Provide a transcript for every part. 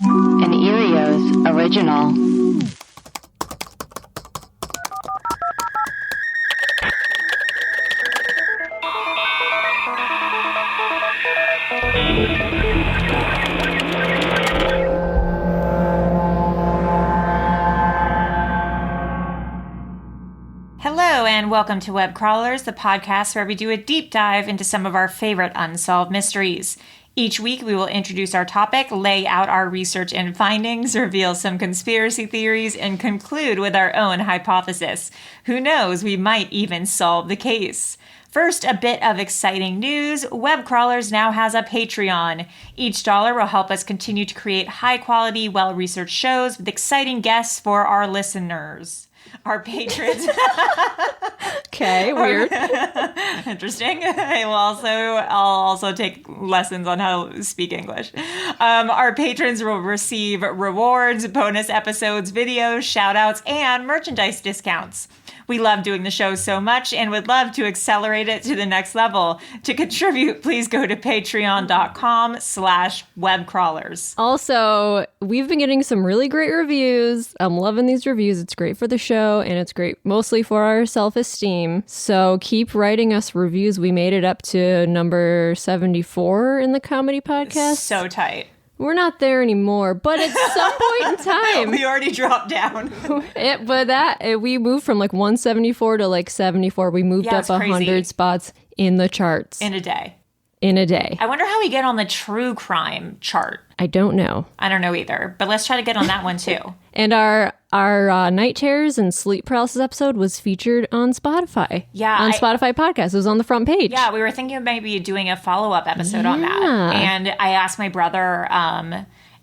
An Erios original. Hello and welcome to Web Crawlers, the podcast where we do a deep dive into some of our favorite unsolved mysteries. Each week we will introduce our topic, lay out our research and findings, reveal some conspiracy theories, and conclude with our own hypothesis. Who knows, we might even solve the case. First, a bit of exciting news. Web Crawlers now has a Patreon. Each dollar will help us continue to create high-quality, well-researched shows with exciting guests for our listeners. Our patrons. Okay, weird. Interesting. I'll also take lessons on how to speak English. Our patrons will receive rewards, bonus episodes, videos, shout outs, and merchandise discounts. We love doing the show so much and would love to accelerate it to the next level. To contribute, please go to patreon.com/webcrawlers. Also, we've been getting some really great reviews. I'm loving these reviews. It's great for the show, and it's great mostly for our self-esteem. So keep writing us reviews. We made it up to number 74 in the comedy podcast. So tight. We're not there anymore, but at some point in time... We already dropped down. We moved from like 174 to like 74. We moved up 100 spots in the charts. In a day. I wonder how we get on the true crime chart. I don't know. I don't know either, but let's try to get on that one too. And our night terrors and sleep paralysis episode was featured on Spotify. Yeah. On Spotify podcast. It was on the front page. Yeah, we were thinking of maybe doing a follow-up episode on that. And I asked my brother,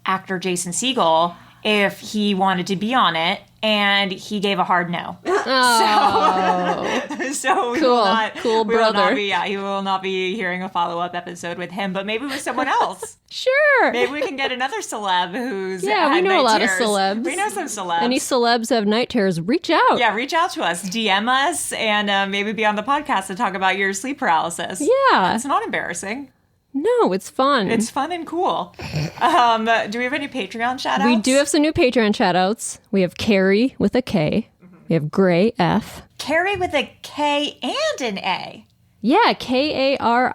actor Jason Segel, if he wanted to be on it, and he gave a hard no. Oh. So we cool. will not, cool we brother. Will not be, he will not be hearing a follow-up episode with him, but maybe with someone else. Sure. Maybe we can get another celeb who's we had know night a lot terrors. of celebs. We know some celebs. Any celebs have night terrors, reach out. Yeah, reach out to us, DM us, and maybe be on the podcast to talk about your sleep paralysis. Yeah. It's not embarrassing. No, it's fun. It's fun and cool. Do we have any Patreon shout-outs? We do have some new Patreon shout-outs. We have Carrie with a K. We have Gray F. Carrie with a K and an A. Yeah, Kari. Yeah,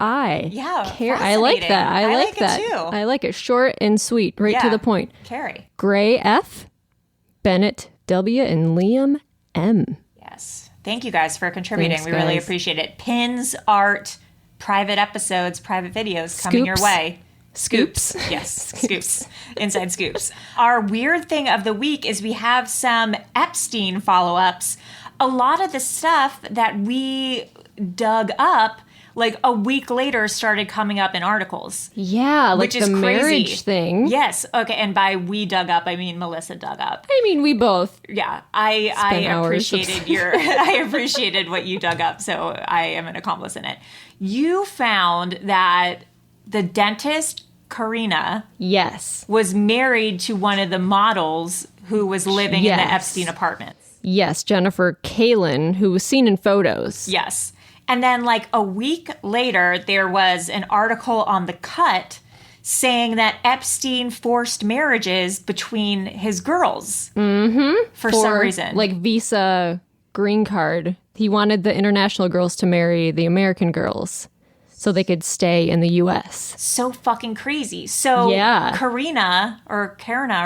I like that. I like it that too. I like it. Short and sweet, right to the point. Carrie. Gray F, Bennett W, and Liam M. Yes. Thank you guys for contributing. Thanks, we really guys. appreciate it. Pins, art, private episodes, private videos coming your way. Scoops. Yes, scoops. Inside scoops. Our weird thing of the week is we have some Epstein follow-ups. A lot of the stuff that we dug up, like a week later, started coming up in articles. Yeah, like which is the crazy. marriage thing. Yes. Okay. And by we dug up, I mean Melissa dug up. I mean, we both. Yeah. I hours appreciated I appreciated what you dug up. So I am an accomplice in it. You found that the dentist, Karina, Yes. was married to one of the models who was living in the Epstein apartments. Yes, Jennifer Kalin, who was seen in photos. Yes. And then like a week later, there was an article on The Cut saying that Epstein forced marriages between his girls. Mm-hmm. For some reason. Like visa green card. He wanted the international girls to marry the American girls so they could stay in the U.S. So fucking crazy. So Karina or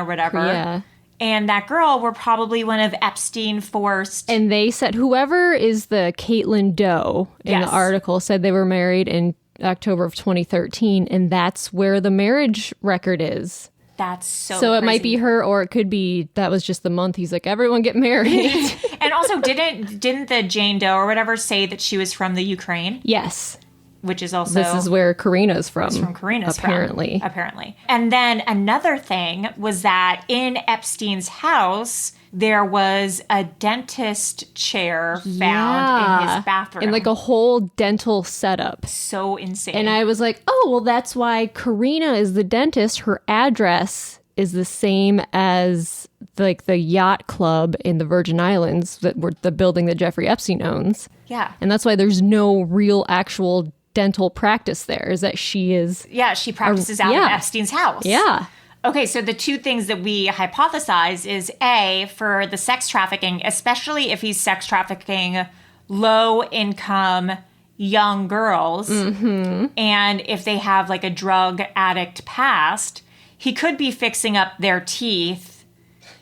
whatever, and that girl were probably one of Epstein forced. And they said whoever is the Caitlin Doe in the article said they were married in October of 2013, and that's where the marriage record is. That's so it crazy. might be her, or it could be that was just the month he's like, everyone get married. And also, didn't the Jane Doe or whatever say that she was from the Ukraine? Yes. Which is also... This is where Karina's from. It's from Karina's apparently. Apparently. And then another thing was that in Epstein's house, there was a dentist chair found in his bathroom. In like a whole dental setup. So insane. And I was like, oh, well, that's why Karina is the dentist. Her address is the same as like the yacht club in the Virgin Islands, that were the building that Jeffrey Epstein owns. Yeah. And that's why there's no real actual dental practice there, is that she is... Yeah, she practices out of Epstein's house. Yeah. Okay, so the two things that we hypothesize is A, for the sex trafficking, especially if he's sex trafficking low-income young girls, and if they have like a drug addict past, he could be fixing up their teeth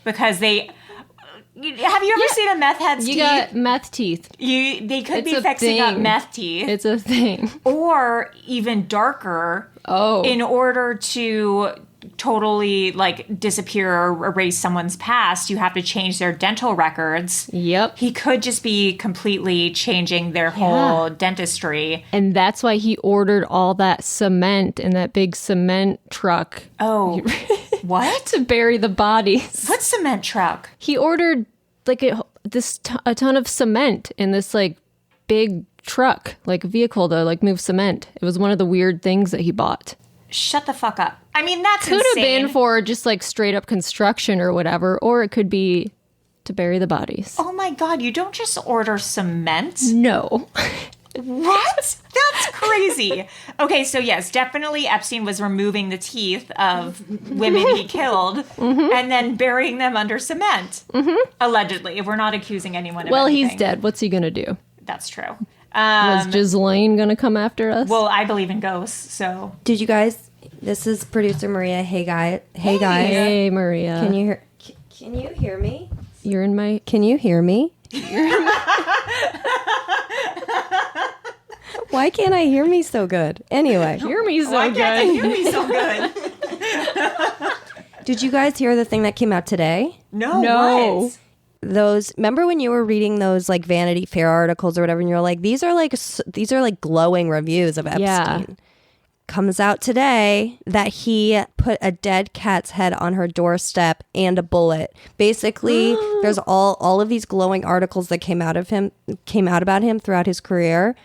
because they... Have you ever seen a meth head's teeth? You got meth teeth. They could be fixing up meth teeth. It's a thing. Or even darker, in order to totally like disappear or erase someone's past, you have to change their dental records. Yep. He could just be completely changing their whole dentistry. And that's why he ordered all that cement in that big cement truck. Oh, what? To bury the bodies. What cement truck? He ordered like a ton of cement in this like big truck, like vehicle to like move cement. It was one of the weird things that he bought. Shut the fuck up. I mean, that's could insane. have been for just like straight up construction or whatever, or it could be to bury the bodies. Oh my God, you don't just order cement? No. What? That's crazy. Okay, so yes, definitely Epstein was removing the teeth of women he killed and then burying them under cement. Allegedly. We're not accusing anyone of anything. He's dead. What's he going to do? That's true. Was Ghislaine going to come after us? Well, I believe in ghosts, so. Did you guys? This is producer Maria. Hey guys. Hey, Maria. Can you hear? Can you hear me? You're in my. Can you hear me? Why can't I hear me so good? Anyway, Hear me so Why good. can't they hear me so good? did you guys hear the thing that came out today? No. What? Those, remember when you were reading those like Vanity Fair articles or whatever, and you're like, these are like glowing reviews of Epstein. Yeah. Comes out today that he put a dead cat's head on her doorstep and a bullet. Basically, there's all of these glowing articles that came out about him throughout his career.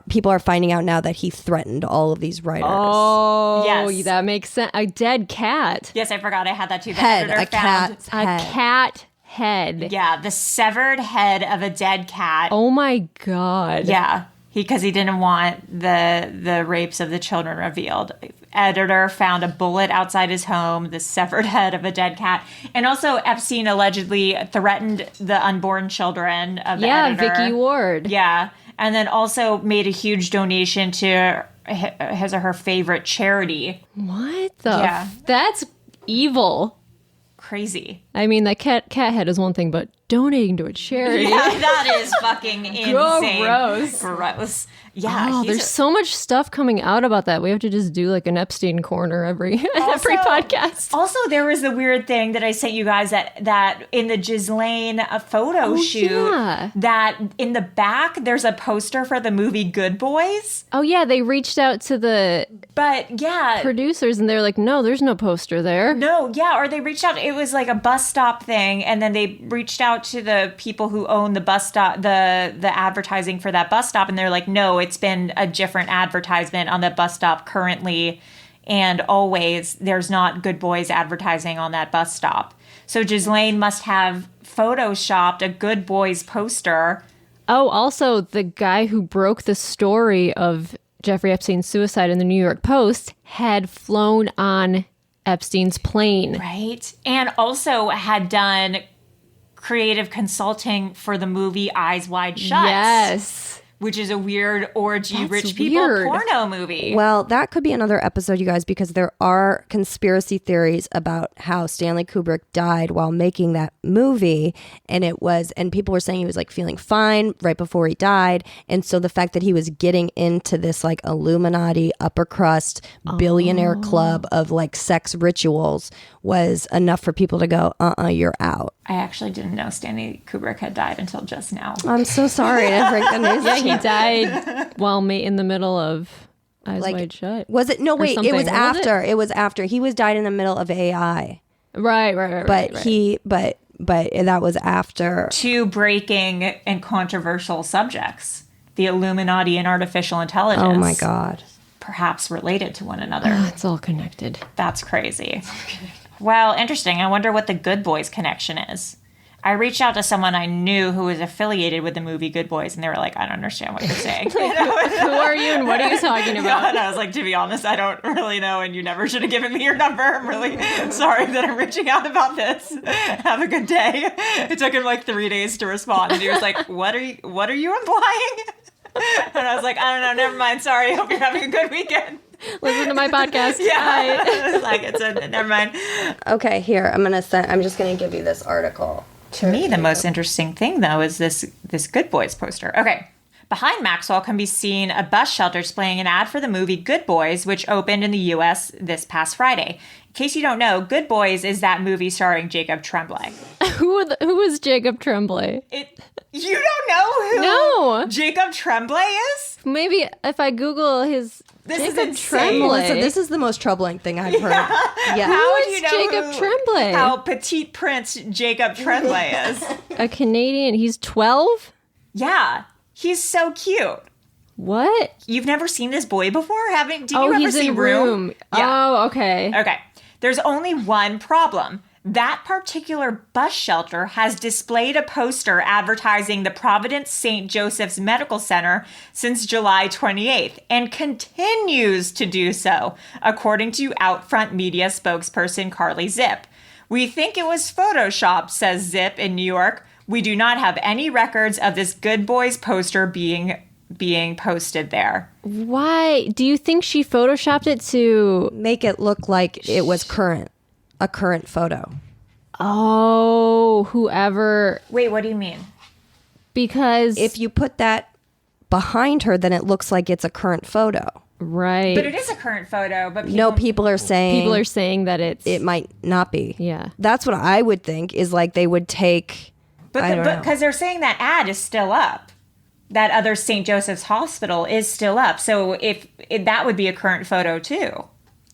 People are finding out now that he threatened all of these writers. Oh, Yes. that makes sense. A dead cat. Yes, I forgot I had that too. The Head, editor a found- cat's A head. cat head. Yeah, the severed head of a dead cat. Oh my God. Yeah, because he didn't want the rapes of the children revealed. Editor found a bullet outside his home, the severed head of a dead cat. And also Epstein allegedly threatened the unborn children of the editor. Vicky Ward. Yeah, and then also made a huge donation to his or her favorite charity. What the? Yeah. That's evil. Crazy. I mean, that cat head is one thing, but donating to a charity. Yeah, that is fucking insane. Gross. Gross. Yeah. Oh, there's so much stuff coming out about that. We have to just do like an Epstein corner every podcast. Also, there was the weird thing that I sent you guys that in the Ghislaine photo shoot, yeah. that in the back there's a poster for the movie Good Boys. Oh yeah, they reached out to the But yeah, producers and they're like, no, there's no poster there. no, yeah, or they reached out. It was like a bus stop thing, and then they reached out to the people who own the bus stop, the advertising for that bus stop, and they're like, no, it's been a different advertisement on the bus stop currently, and always there's not Good Boys advertising on that bus stop. So Ghislaine must have photoshopped a Good Boys poster. Oh, also the guy who broke the story of Jeffrey Epstein's suicide in the New York Post had flown on Epstein's plane. Right. And also had done creative consulting for the movie Eyes Wide Shut. Yes. Which is a weird orgy That's rich people weird. porno movie. Well, that could be another episode, you guys, because there are conspiracy theories about how Stanley Kubrick died while making that movie. And people were saying he was like feeling fine right before he died. And so the fact that he was getting into this like Illuminati upper crust billionaire club of like sex rituals was enough for people to go, you're out. I actually didn't know Stanley Kubrick had died until just now. I'm so sorry to break the news. Yeah, he died while in the middle of Eyes Like, Wide Shut. Was it? No, Or wait. It something. was What was after. It was after. He was died in the middle of AI. Right. But right. but that was after. Two breaking and controversial subjects: the Illuminati and artificial intelligence. Oh my God. Perhaps related to one another. It's all connected. That's crazy. Well, interesting. I wonder what the Good Boys connection is. I reached out to someone I knew who was affiliated with the movie Good Boys, and they were like, I don't understand what you're saying. Who are you and what are you talking about? And I was like, to be honest, I don't really know, and you never should have given me your number. I'm really sorry that I'm reaching out about this. Have a good day. It took him like 3 days to respond, and he was like, what are you implying? And I was like, I don't know, never mind. Sorry. Hope you're having a good weekend. Listen to my podcast. Yeah. Like it's never mind. Okay, here. I'm just gonna give you this article. To me, the most interesting thing, though, is this Good Boys poster. Okay. Behind Maxwell can be seen a bus shelter displaying an ad for the movie Good Boys, which opened in the U.S. this past Friday. In case you don't know, Good Boys is that movie starring Jacob Tremblay. Who is Jacob Tremblay? You don't know who No. Jacob Tremblay is? Maybe if I Google his This Jacob is insane. Tremblay. Melissa, this is the most troubling thing I've heard. Yeah. How Who do you is know Jacob Tremblay? How petite prince Jacob Tremblay is? A Canadian. He's 12? Yeah. He's so cute. What? You've never seen this boy before? Did you ever he's see in Room. Yeah. Oh, okay. Okay. There's only one problem. That particular bus shelter has displayed a poster advertising the Providence St. Joseph's Medical Center since July 28th and continues to do so, according to Outfront Media spokesperson Carly Zip. We think it was Photoshopped, says Zip in New York. We do not have any records of this Good Boys poster being posted there. Why? Do you think she photoshopped it to... Make it look like it was a current photo. Oh, whoever... Wait, what do you mean? Because... If you put that behind her, then it looks like it's a current photo. Right. But it is a current photo, but People are saying that it's... it might not be. Yeah. That's what I would think is like they would take... But because they're saying that ad is still up. That other St. Joseph's Hospital is still up. So if that would be a current photo too.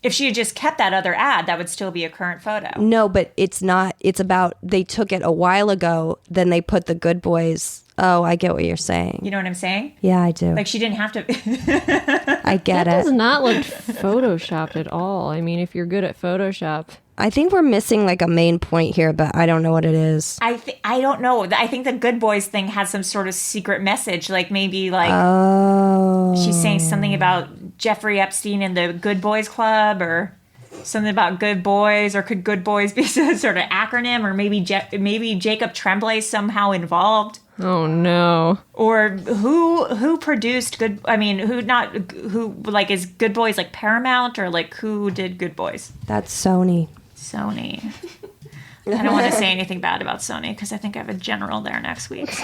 If she had just kept that other ad, that would still be a current photo. No, but it's not. It's about they took it a while ago. Then they put the Good Boys. Oh, I get what you're saying. You know what I'm saying? Yeah, I do. Like she didn't have to. I get That it. does not look photoshopped at all. I mean, if you're good at Photoshop... I think we're missing like a main point here, but I don't know what it is. I don't know. I think the Good Boys thing has some sort of secret message. Like maybe like she's saying something about Jeffrey Epstein and the Good Boys Club, or something about good boys, or could Good Boys be some sort of acronym, or maybe Jacob Tremblay somehow involved. Oh no. Or who produced Good? I mean, who like is Good Boys like Paramount, or like who did Good Boys? That's Sony. Sony. I don't want to say anything bad about Sony because I think I have a general there next week. So.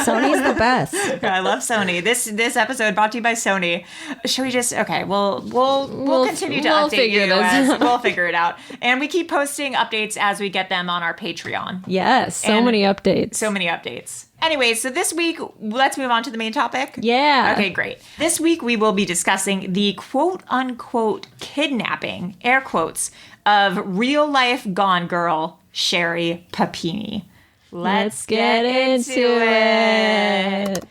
Sony's the best. I love Sony. This episode brought to you by Sony. Should we just we'll continue to update you as we'll figure it out. And we keep posting updates as we get them on our Patreon. Yes, so many updates. Anyway, so this week, let's move on to the main topic. Yeah. Okay, great. This week, we will be discussing the quote-unquote kidnapping, air quotes, of real-life Gone Girl, Sherri Papini. Let's get into it.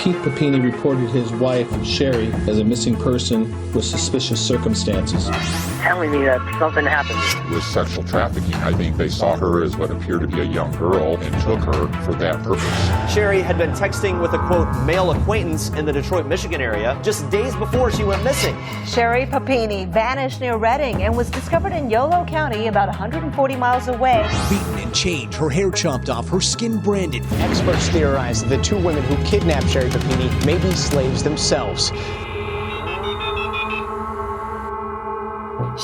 Keith Papini reported his wife, Sherri, as a missing person with suspicious circumstances. Telling me that something happened. With sexual trafficking, I think they saw her as what appeared to be a young girl and took her for that purpose. Sherri had been texting with a, quote, male acquaintance in the Detroit, Michigan area just days before she went missing. Sherri Papini vanished near Reading and was discovered in Yolo County about 140 miles away. Beaten and chained, her hair chopped off, her skin branded. Experts theorize that the two women who kidnapped Sherri Papini may be slaves themselves.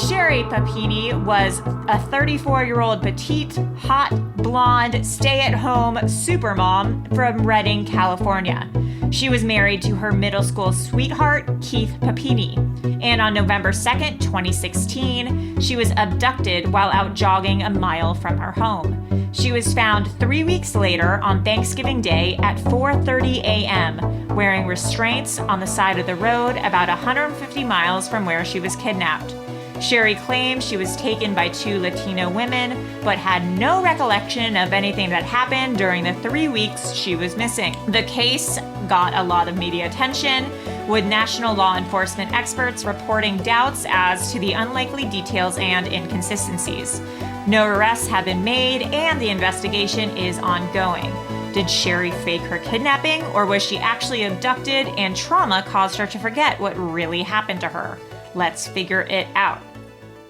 Sherri Papini was a 34-year-old petite, hot, blonde, stay-at-home supermom from Redding, California. She was married to her middle school sweetheart, Keith Papini. And on November 2nd, 2016, she was abducted while out jogging a mile from her home. She was found 3 weeks later on Thanksgiving Day at 4:30 a.m., wearing restraints on the side of the road about 150 miles from where she was kidnapped. Sherri claimed she was taken by two Latino women, but had no recollection of anything that happened during the 3 weeks she was missing. The case got a lot of media attention, with national law enforcement experts reporting doubts as to the unlikely details and inconsistencies. No arrests have been made, and the investigation is ongoing. Did Sherri fake her kidnapping, or was she actually abducted and trauma caused her to forget what really happened to her? Let's figure it out.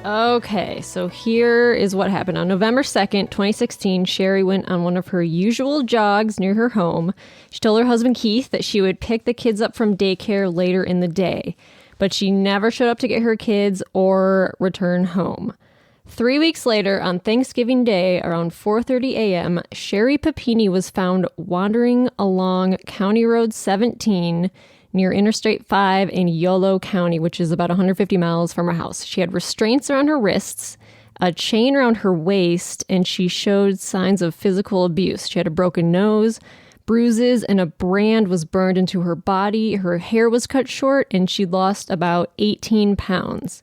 Okay, so here is what happened. On November 2nd, 2016, Sherri went on one of her usual jogs near her home. She told her husband Keith that she would pick the kids up from daycare later in the day, but she never showed up to get her kids or return home. 3 weeks later, on Thanksgiving Day, around 4:30 a.m., Sherri Papini was found wandering along County Road 17 near Interstate 5 in Yolo County, which is about 150 miles from her house. She had restraints around her wrists, a chain around her waist, and she showed signs of physical abuse. She had a broken nose, bruises, and a brand was burned into her body. Her hair was cut short, and she lost about 18 pounds.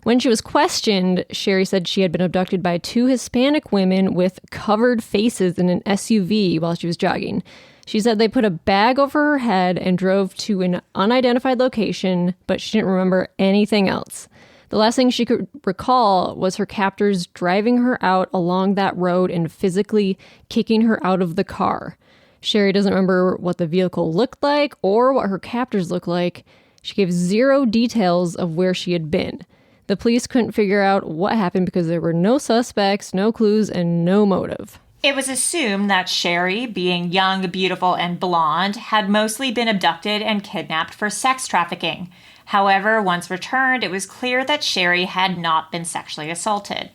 When she was questioned, Sherri said she had been abducted by 2 Hispanic women with covered faces in an SUV while she was jogging. She said they put a bag over her head and drove to an unidentified location, but she didn't remember anything else. The last thing she could recall was her captors driving her out along that road and physically kicking her out of the car. Sherri doesn't remember what the vehicle looked like or what her captors looked like. She gave 0 details of where she had been. The police couldn't figure out what happened because there were no suspects, no clues, and no motive. It was assumed that Sherri, being young, beautiful, and blonde, had mostly been abducted and kidnapped for sex trafficking. However, once returned, it was clear that Sherri had not been sexually assaulted.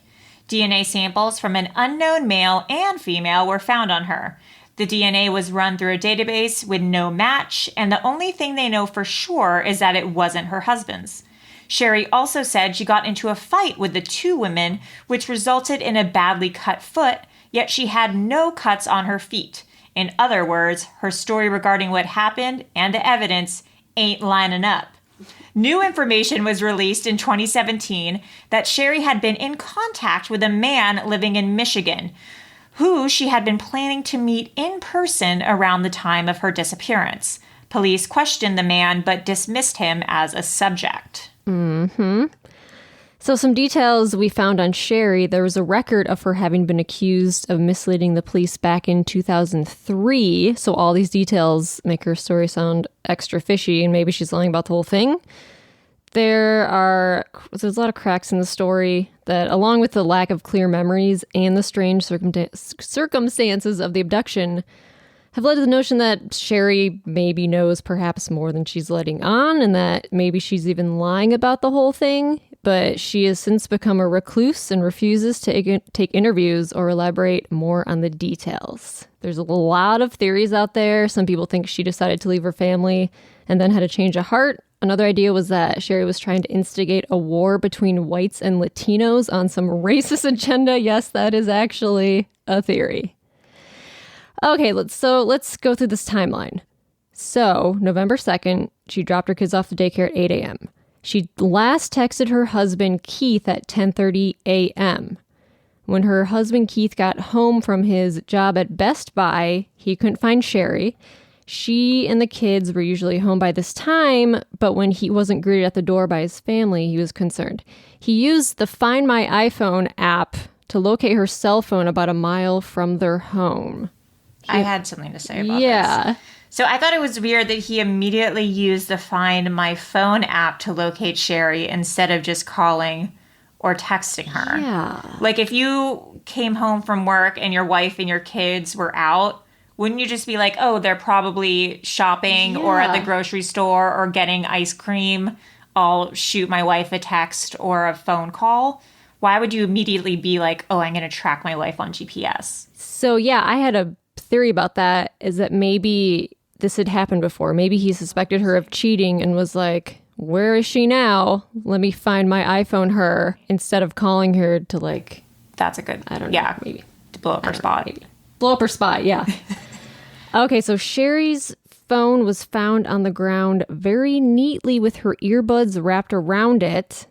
DNA samples from an unknown male and female were found on her. The DNA was run through a database with no match, and the only thing they know for sure is that it wasn't her husband's. Sherri also said she got into a fight with the 2 women, which resulted in a badly cut foot, yet she had no cuts on her feet. In other words, her story regarding what happened and the evidence ain't lining up. New information was released in 2017 that Sherri had been in contact with a man living in Michigan, who she had been planning to meet in person around the time of her disappearance. Police questioned the man but dismissed him as a subject. So some details we found on Sherri. There was a record of her having been accused of misleading the police back in 2003. So all these details make her story sound extra fishy, and maybe she's lying about the whole thing. There's a lot of cracks in the story that, along with the lack of clear memories and the strange circumstances of the abduction, have led to the notion that Sherri maybe knows perhaps more than she's letting on, and that maybe she's even lying about the whole thing. But she has since become a recluse and refuses to take interviews or elaborate more on the details. There's a lot of theories out there. Some people think she decided to leave her family and then had a change of heart. Another idea was that Sherri was trying to instigate a war between whites and Latinos on some racist agenda. Yes, that is actually a theory. Okay, let's go through this timeline. So, November 2nd, she dropped her kids off the daycare at 8 a.m. She last texted her husband Keith at 10:30 a.m. When her husband Keith got home from his job at Best Buy, he couldn't find Sherri. She and the kids were usually home by this time, but when he wasn't greeted at the door by his family, he was concerned. He used the Find My iPhone app to locate her cell phone about a mile from their home. I had something to say about this. So I thought it was weird that he immediately used the Find My Phone app to locate Sherri instead of just calling or texting her. Yeah. Like, if you came home from work and your wife and your kids were out, wouldn't you just be like, oh, they're probably shopping or at the grocery store or getting ice cream? I'll shoot my wife a text or a phone call. Why would you immediately be like, oh, I'm going to track my wife on GPS? So, yeah, I had a theory about that, is that maybe this had happened before. Maybe he suspected her of cheating and was like, where is she now? Let me find my iPhone her, instead of calling her to, like... That's a good... I don't know. Yeah, maybe. To blow up her spot. Maybe. Blow up her spot, yeah. Okay, so Sherri's phone was found on the ground very neatly with her earbuds wrapped around it,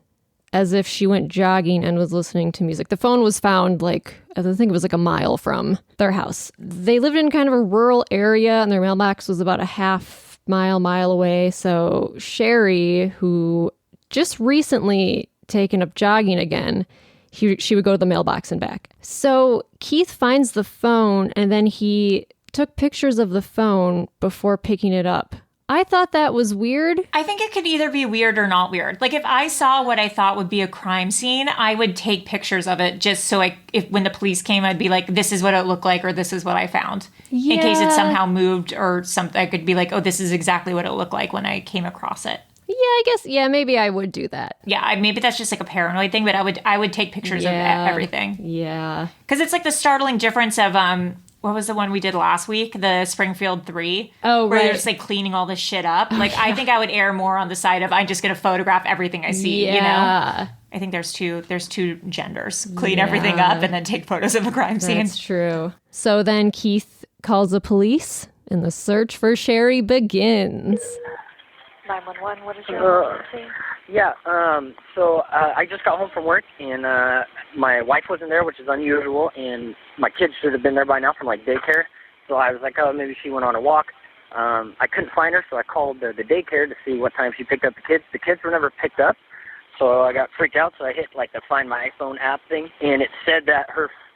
as if she went jogging and was listening to music. The phone was found, like, I think it was like a mile from their house. They lived in kind of a rural area, and their mailbox was about a half mile away. So Sherri, who just recently taken up jogging again, she would go to the mailbox and back. So Keith finds the phone, and then he took pictures of the phone before picking it up. I thought that was weird. I think it could either be weird or not weird. Like if I saw what I thought would be a crime scene, I would take pictures of it just so if when the police came, I'd be like, this is what it looked like, or this is what I found. Yeah. In case it somehow moved or something, I could be like, oh, this is exactly what it looked like when I came across it. Yeah, I guess. Yeah, maybe I would do that. Yeah, maybe that's just like a paranoid thing, but I would take pictures of everything. Yeah, because it's like the startling difference of what was the one we did last week, the Springfield 3? Oh, where right. they're just like cleaning all this shit up. Like I think I would err more on the side of I'm just going to photograph everything I see. Yeah. You know, I think there's two genders: clean everything up and then take photos of a crime scene. That's true. So then Keith calls the police, and the search for Sherri begins. 911, what is your emergency? Yeah, so I just got home from work, and my wife wasn't there, which is unusual, and my kids should have been there by now from, like, daycare. So I was like, oh, maybe she went on a walk. I couldn't find her, so I called the daycare to see what time she picked up the kids. The kids were never picked up, so I got freaked out, so I hit, like, the Find My iPhone app thing, and it said that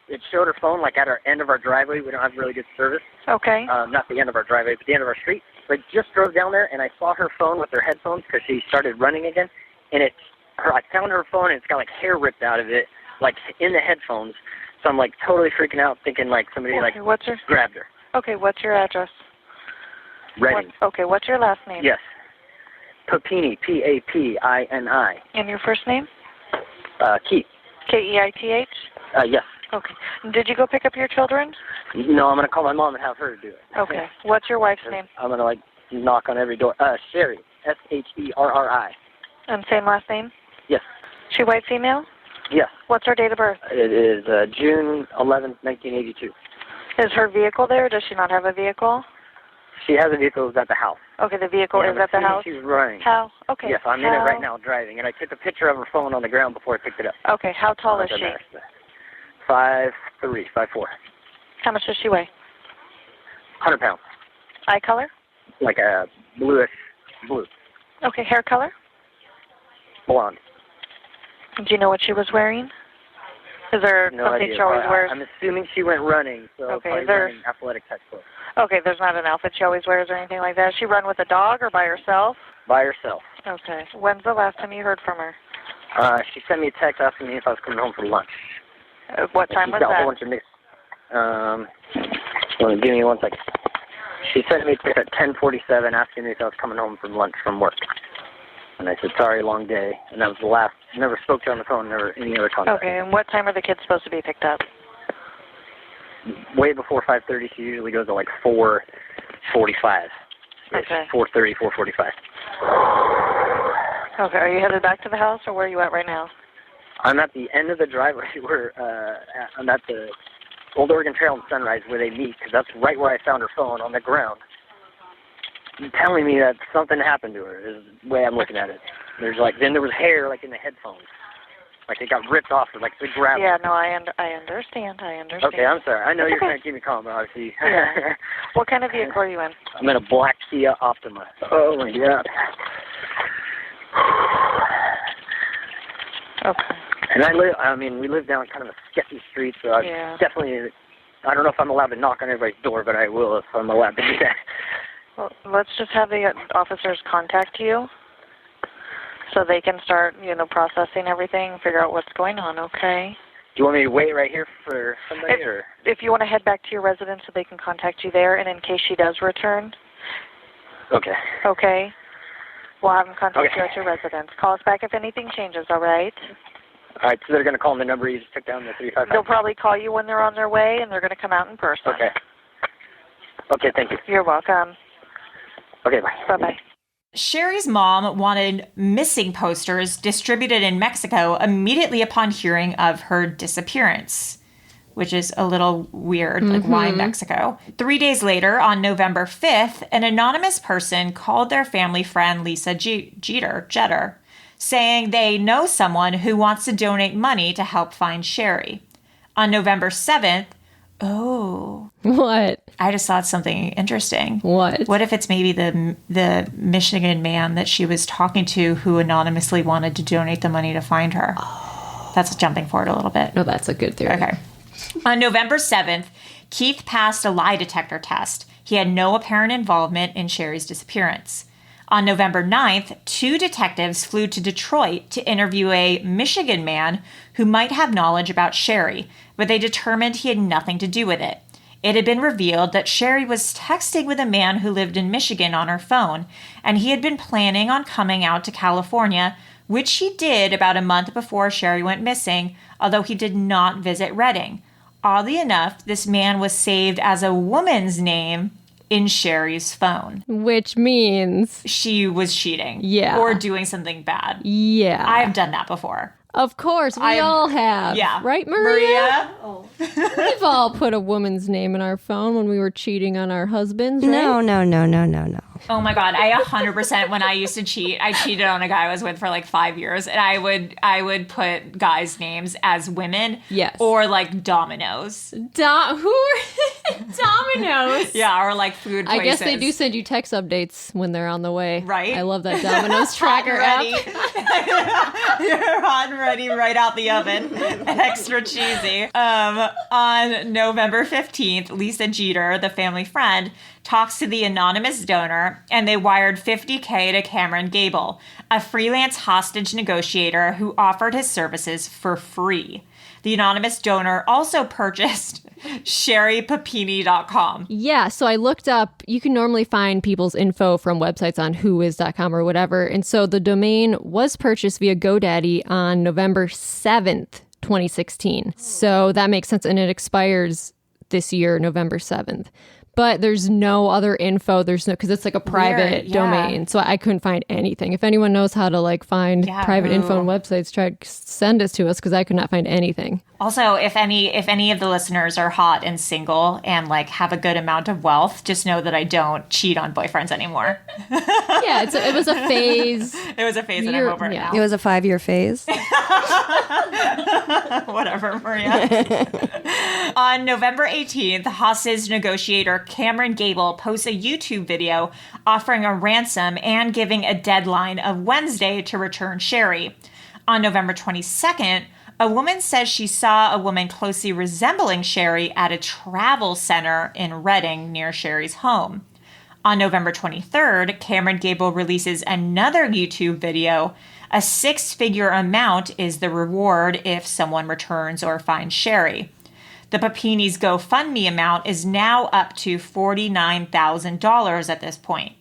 it showed her phone, like, at our end of our driveway. We don't have really good service. Okay. Not the end of our driveway, but the end of our street. So I just drove down there, and I saw her phone with her headphones because she started running again. And I found her phone, and it's got, like, hair ripped out of it, like, in the headphones. So I'm, like, totally freaking out, thinking, like, somebody, grabbed her. Okay, what's your address? Reading. Okay, what's your last name? Yes. Papini, P-A-P-I-N-I. And your first name? Keith. K-E-I-T-H? Yes. Okay. Did you go pick up your children? No, I'm going to call my mom and have her do it. Okay. What's your wife's name? I'm going to, like, knock on every door. Sherri. S-H-E-R-R-I. And same last name? Yes. She white, female? Yes. What's her date of birth? It is June 11th, 1982. Is her vehicle there? Does she not have a vehicle? She has a vehicle that's at the house. Okay, the vehicle is at the house? She's running. How? Okay. Yes, I'm in it right now driving, and I took a picture of her phone on the ground before I picked it up. Okay, how tall is she? 5'3", 5'4". How much does she weigh? 100 pounds. Eye color? Like a bluish blue. Okay, hair color? Blonde. Do you know what she was wearing? Is there something she always wears? I'm assuming she went running, so probably wearing athletic type clothes. Okay, there's not an outfit she always wears or anything like that. Does she run with a dog or by herself? By herself. Okay. When's the last time you heard from her? She sent me a text asking me if I was coming home for lunch. What time was that? She's got a whole bunch of give me 1 second. She sent me a text at 10:47 asking me if I was coming home from lunch from work. And I said, sorry, long day. And that was the last. Never spoke to her on the phone, never any other contact. Okay, and what time are the kids supposed to be picked up? Way before 5:30. She usually goes at like 4:45. Okay. 4:30, 4:45. Okay, are you headed back to the house, or where are you at right now? I'm at the end of the driveway where I'm at the Old Oregon Trail and Sunrise where they meet, because that's right where I found her phone on the ground. You're telling me that something happened to her is the way I'm looking at it. Then there was hair like in the headphones. Like it got ripped off, or like the grab. Yeah, no, I understand. Okay, I'm sorry. I know you're trying to keep me calm, but obviously. Yeah. What kind of vehicle are you in? I'm in a black Kia Optima. Oh my God. Okay. And we live down kind of a sketchy street, so I don't know if I'm allowed to knock on everybody's door, but I will if I'm allowed to do that. Well, let's just have the officers contact you so they can start, processing everything, figure out what's going on, okay? Do you want me to wait right here for somebody? If you want to head back to your residence so they can contact you there, and in case she does return. Okay. Okay. We'll have them contact you at your residence. Call us back if anything changes, all right? All right, so they're going to call them the number you just took down, the 355? They'll probably call you when they're on their way, and they're going to come out in person. Okay. Okay, thank you. You're welcome. Okay, bye. Bye-bye. Sherri's mom wanted missing posters distributed in Mexico immediately upon hearing of her disappearance, which is a little weird. Like, why Mexico? 3 days later, on November 5th, an anonymous person called their family friend Lisa Jeter, saying they know someone who wants to donate money to help find Sherri. On November 7th, Oh. What? I just thought something interesting. What? What if it's maybe the Michigan man that she was talking to who anonymously wanted to donate the money to find her? Oh. That's jumping forward a little bit. No, that's a good theory. Okay. On November 7th, Keith passed a lie detector test. He had no apparent involvement in Sherri's disappearance. On November 9th, 2 detectives flew to Detroit to interview a Michigan man who might have knowledge about Sherri, but they determined he had nothing to do with it. It had been revealed that Sherri was texting with a man who lived in Michigan on her phone, and he had been planning on coming out to California, which he did about a month before Sherri went missing, although he did not visit Redding. Oddly enough, this man was saved as a woman's name in Sherri's phone. Which means she was cheating. Yeah. Or doing something bad. Yeah. I've done that before. Of course, we all have. Yeah. Right, Maria? Oh. We've all put a woman's name in our phone when we were cheating on our husbands, right? No. Oh my God. I 100%, when I used to cheat, I cheated on a guy I was with for like 5 years, and I would put guys' names as women. Yes. Or like Domino's. Who are Domino's? Yeah, or like food places. I guess they do send you text updates when they're on the way. Right? I love that Domino's tracker app. You're hot and ready right out the oven. Extra cheesy. On November 15th, Lisa Jeter, the family friend, talks to the anonymous donor, and they wired $50K to Cameron Gable, a freelance hostage negotiator who offered his services for free. The anonymous donor also purchased SherriPapini.com. Yeah, so I looked up, you can normally find people's info from websites on whois.com or whatever, and so the domain was purchased via GoDaddy on November 7th, 2016. So that makes sense, and it expires this year, November 7th. But there's no other info. There's no, because it's like a private domain. So I couldn't find anything. If anyone knows how to like find private info on websites, try to send it to us, because I could not find anything. Also, if any of the listeners are hot and single and like have a good amount of wealth, just know that I don't cheat on boyfriends anymore. Yeah, it was a phase. It was a phase and I'm over it now. It was a 5-year phase. Whatever, Maria. On November 18th, hostage negotiator Cameron Gable posts a YouTube video offering a ransom and giving a deadline of Wednesday to return Sherri. On November 22nd, a woman says she saw a woman closely resembling Sherri at a travel center in Redding near Sherri's home. On November 23rd, Cameron Gable releases another YouTube video. A 6-figure amount is the reward if someone returns or finds Sherri. The Papini's GoFundMe amount is now up to $49,000 at this point.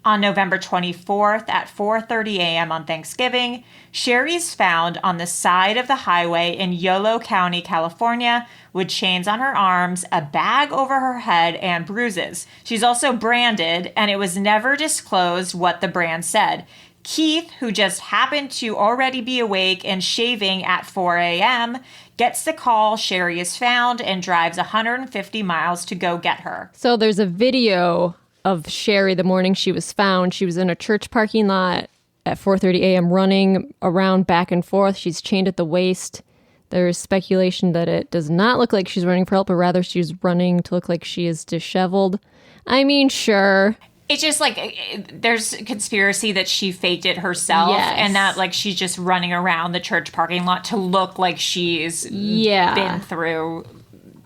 On November 24th at 4:30 a.m. on Thanksgiving, Sherri's found on the side of the highway in Yolo County, California, with chains on her arms, a bag over her head, and bruises. She's also branded, and it was never disclosed what the brand said. Keith, who just happened to already be awake and shaving at 4 a.m., gets the call Sherri is found and drives 150 miles to go get her. So there's a video of Sherri the morning she was found. She was in a church parking lot at 4:30 a.m. running around back and forth. She's chained at the waist. There is speculation that it does not look like she's running for help, but rather she's running to look like she is disheveled. I mean, sure. It's just like there's a conspiracy that she faked it herself, and that like she's just running around the church parking lot to look like she's been through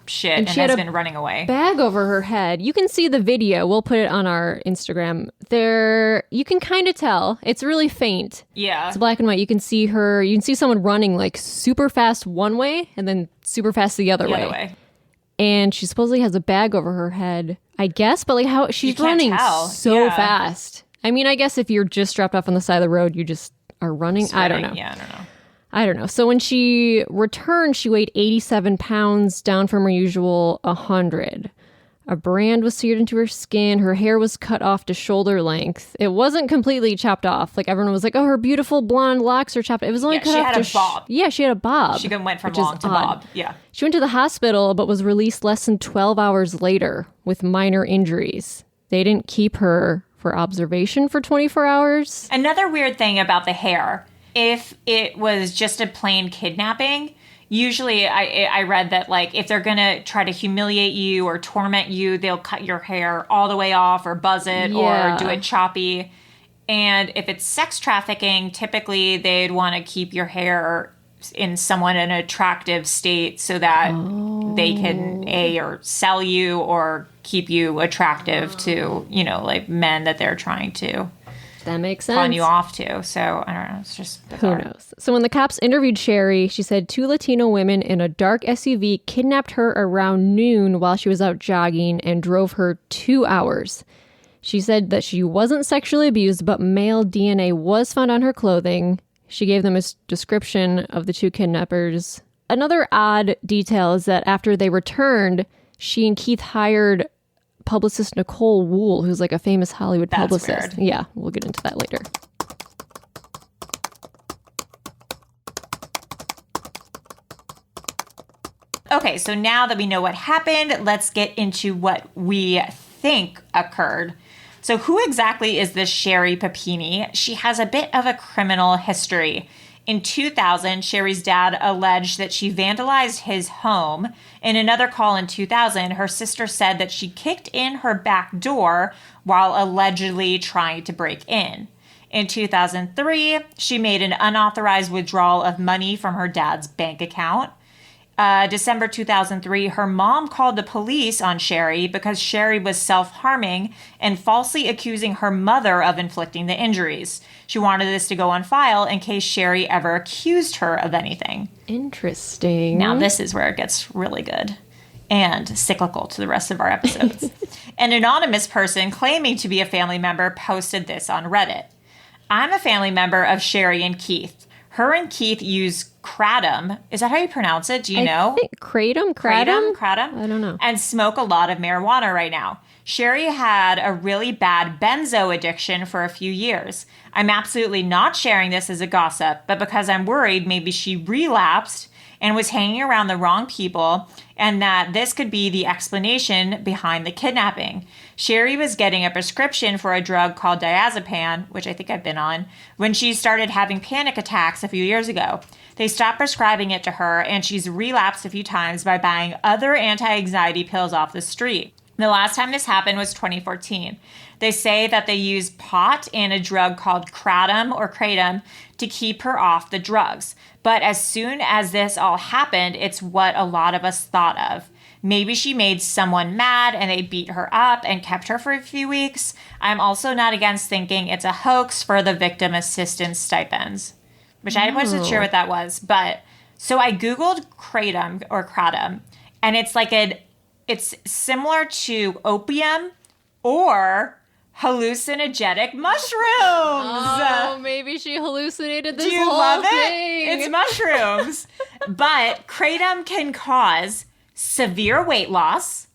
shit and has been running away. Bag over her head. You can see the video. We'll put it on our Instagram. There, you can kind of tell. It's really faint. Yeah. It's black and white. You can see her. You can see someone running like super fast one way and then super fast the other way. And she supposedly has a bag over her head, I guess, but like how she's running so fast. I mean, I guess if you're just dropped off on the side of the road, you just are running. I don't know. Yeah, I don't know. So when she returned, she weighed 87 pounds, down from her usual 100. A brand was seared into her skin. Her hair was cut off to shoulder length. It wasn't completely chopped off. Like everyone was like, "Oh, her beautiful blonde locks are chopped." It was only cut off to she had a bob. Yeah, she had a bob. She went from long to bob. Yeah. She went to the hospital, but was released less than 12 hours later with minor injuries. They didn't keep her for observation for 24 hours. Another weird thing about the hair, if it was just a plain kidnapping, Usually I read that, like, if they're going to try to humiliate you or torment you, they'll cut your hair all the way off or buzz it or do it choppy. And if it's sex trafficking, typically they'd want to keep your hair in somewhat an attractive state so that they can or sell you or keep you attractive to, like men that they're trying to. That makes sense. Pawn you off to. So I don't know. It's just bizarre. Who knows? So when the cops interviewed Sherri, she said 2 Latino women in a dark SUV kidnapped her around noon while she was out jogging and drove her 2 hours. She said that she wasn't sexually abused, but male DNA was found on her clothing. She gave them a description of the 2 kidnappers. Another odd detail is that after they returned, she and Keith hired publicist Nicole Wool, who's like a famous Hollywood publicist. Weird. Yeah, we'll get into that later. Okay, so now that we know what happened, let's get into what we think occurred. So who exactly is this Sherri Papini? She has a bit of a criminal history. In 2000, Sherri's dad alleged that she vandalized his home. In another call in 2000, her sister said that she kicked in her back door while allegedly trying to break in. In 2003, she made an unauthorized withdrawal of money from her dad's bank account. December 2003, her mom called the police on Sherri because Sherri was self-harming and falsely accusing her mother of inflicting the injuries. She wanted this to go on file in case Sherri ever accused her of anything. Interesting. Now, this is where it gets really good and cyclical to the rest of our episodes. An anonymous person claiming to be a family member posted this on Reddit. I'm a family member of Sherri and Keith. Her and Keith use kratom. Is that how you pronounce it? Do you know? I think kratom? I don't know. And smoke a lot of marijuana right now. Sherri had a really bad benzo addiction for a few years. I'm absolutely not sharing this as a gossip, but because I'm worried maybe she relapsed and was hanging around the wrong people, and that this could be the explanation behind the kidnapping. Sherri was getting a prescription for a drug called diazepam, which I think I've been on, when she started having panic attacks a few years ago. They stopped prescribing it to her, and she's relapsed a few times by buying other anti-anxiety pills off the street. The last time this happened was 2014. They say that they used pot and a drug called kratom to keep her off the drugs. But as soon as this all happened, it's what a lot of us thought of. Maybe she made someone mad and they beat her up and kept her for a few weeks. I'm also not against thinking it's a hoax for the victim assistance stipends, which I wasn't sure what that was. But so I Googled kratom, and it's like it's similar to opium or hallucinogenic mushrooms. Oh, maybe she hallucinated this Do you whole love thing. it? It's mushrooms. But kratom can cause severe weight loss,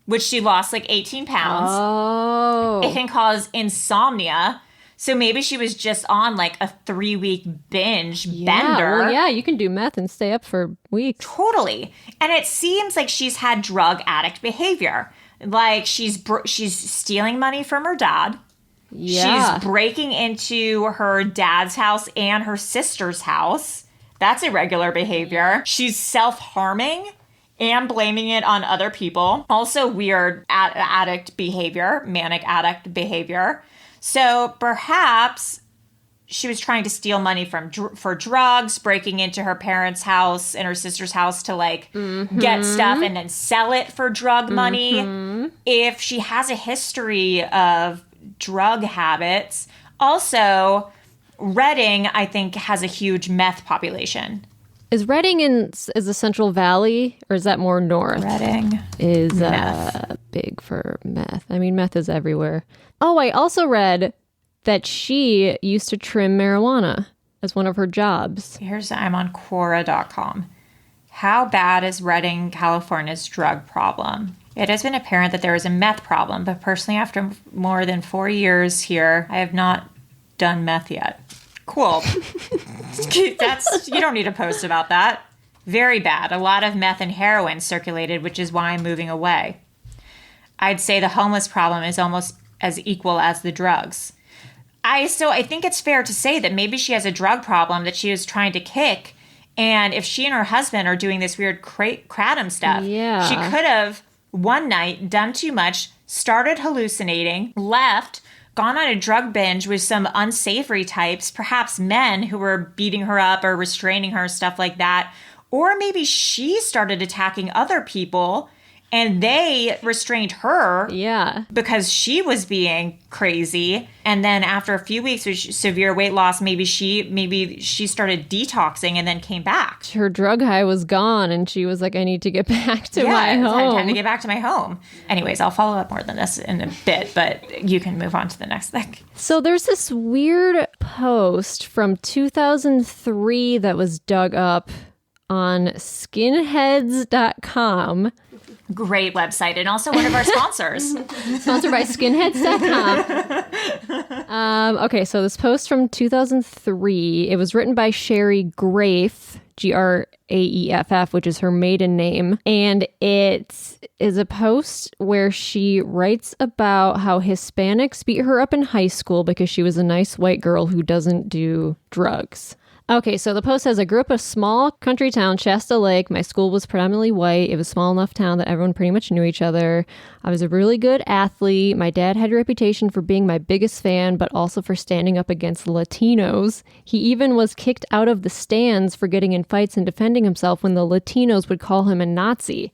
which she lost like 18 pounds. Oh. It can cause insomnia. So maybe she was just on like a 3-week binge bender. Well, yeah, you can do meth and stay up for weeks. Totally. And it seems like she's had drug addict behavior. Like she's stealing money from her dad. Yeah. She's breaking into her dad's house and her sister's house. That's irregular behavior. She's self-harming and blaming it on other people. Also weird addict behavior, manic addict behavior. So perhaps she was trying to steal money for drugs, breaking into her parents' house and her sister's house to get stuff and then sell it for drug money. If she has a history of drug habits. Also, Redding, I think, has a huge meth population. Is Redding is the Central Valley, or is that more north? Redding is big for meth. I mean, meth is everywhere. Oh, I also read that she used to trim marijuana as one of her jobs. I'm on Quora.com. How bad is Redding, California's drug problem? It has been apparent that there is a meth problem, but personally, after more than 4 years here, I have not done meth yet. Cool. You don't need to post about that. Very bad. A lot of meth and heroin circulated, which is why I'm moving away. I'd say the homeless problem is almost as equal as the drugs. I think it's fair to say that maybe she has a drug problem that she was trying to kick, And if she and her husband are doing this weird kratom stuff, Yeah. she could have one night done too much, started hallucinating, left, gone on a drug binge with some unsavory types, perhaps men who were beating her up or restraining her, stuff like that. Or maybe she started attacking other people and they restrained her because she was being crazy. And then after a few weeks of severe weight loss, maybe she started detoxing and then came back. Her drug high was gone and she was like, I need to get back to my home. Time to get back to my home. Anyways, I'll follow up more than this in a bit, but you can move on to the next thing. So there's this weird post from 2003 that was dug up on skinheads.com. Great website, and also one of our sponsors. Sponsored by skinheads.com. Okay, so this post from 2003, it was written by Sherri Graeff, Graeff, which is her maiden name. And it is a post where she writes about how Hispanics beat her up in high school because she was a nice white girl who doesn't do drugs. Okay, so the post says, I grew up in a small country town, Shasta Lake. My school was predominantly white. It was a small enough town that everyone pretty much knew each other. I was a really good athlete. My dad had a reputation for being my biggest fan, but also for standing up against Latinos. He even was kicked out of the stands for getting in fights and defending himself when the Latinos would call him a Nazi.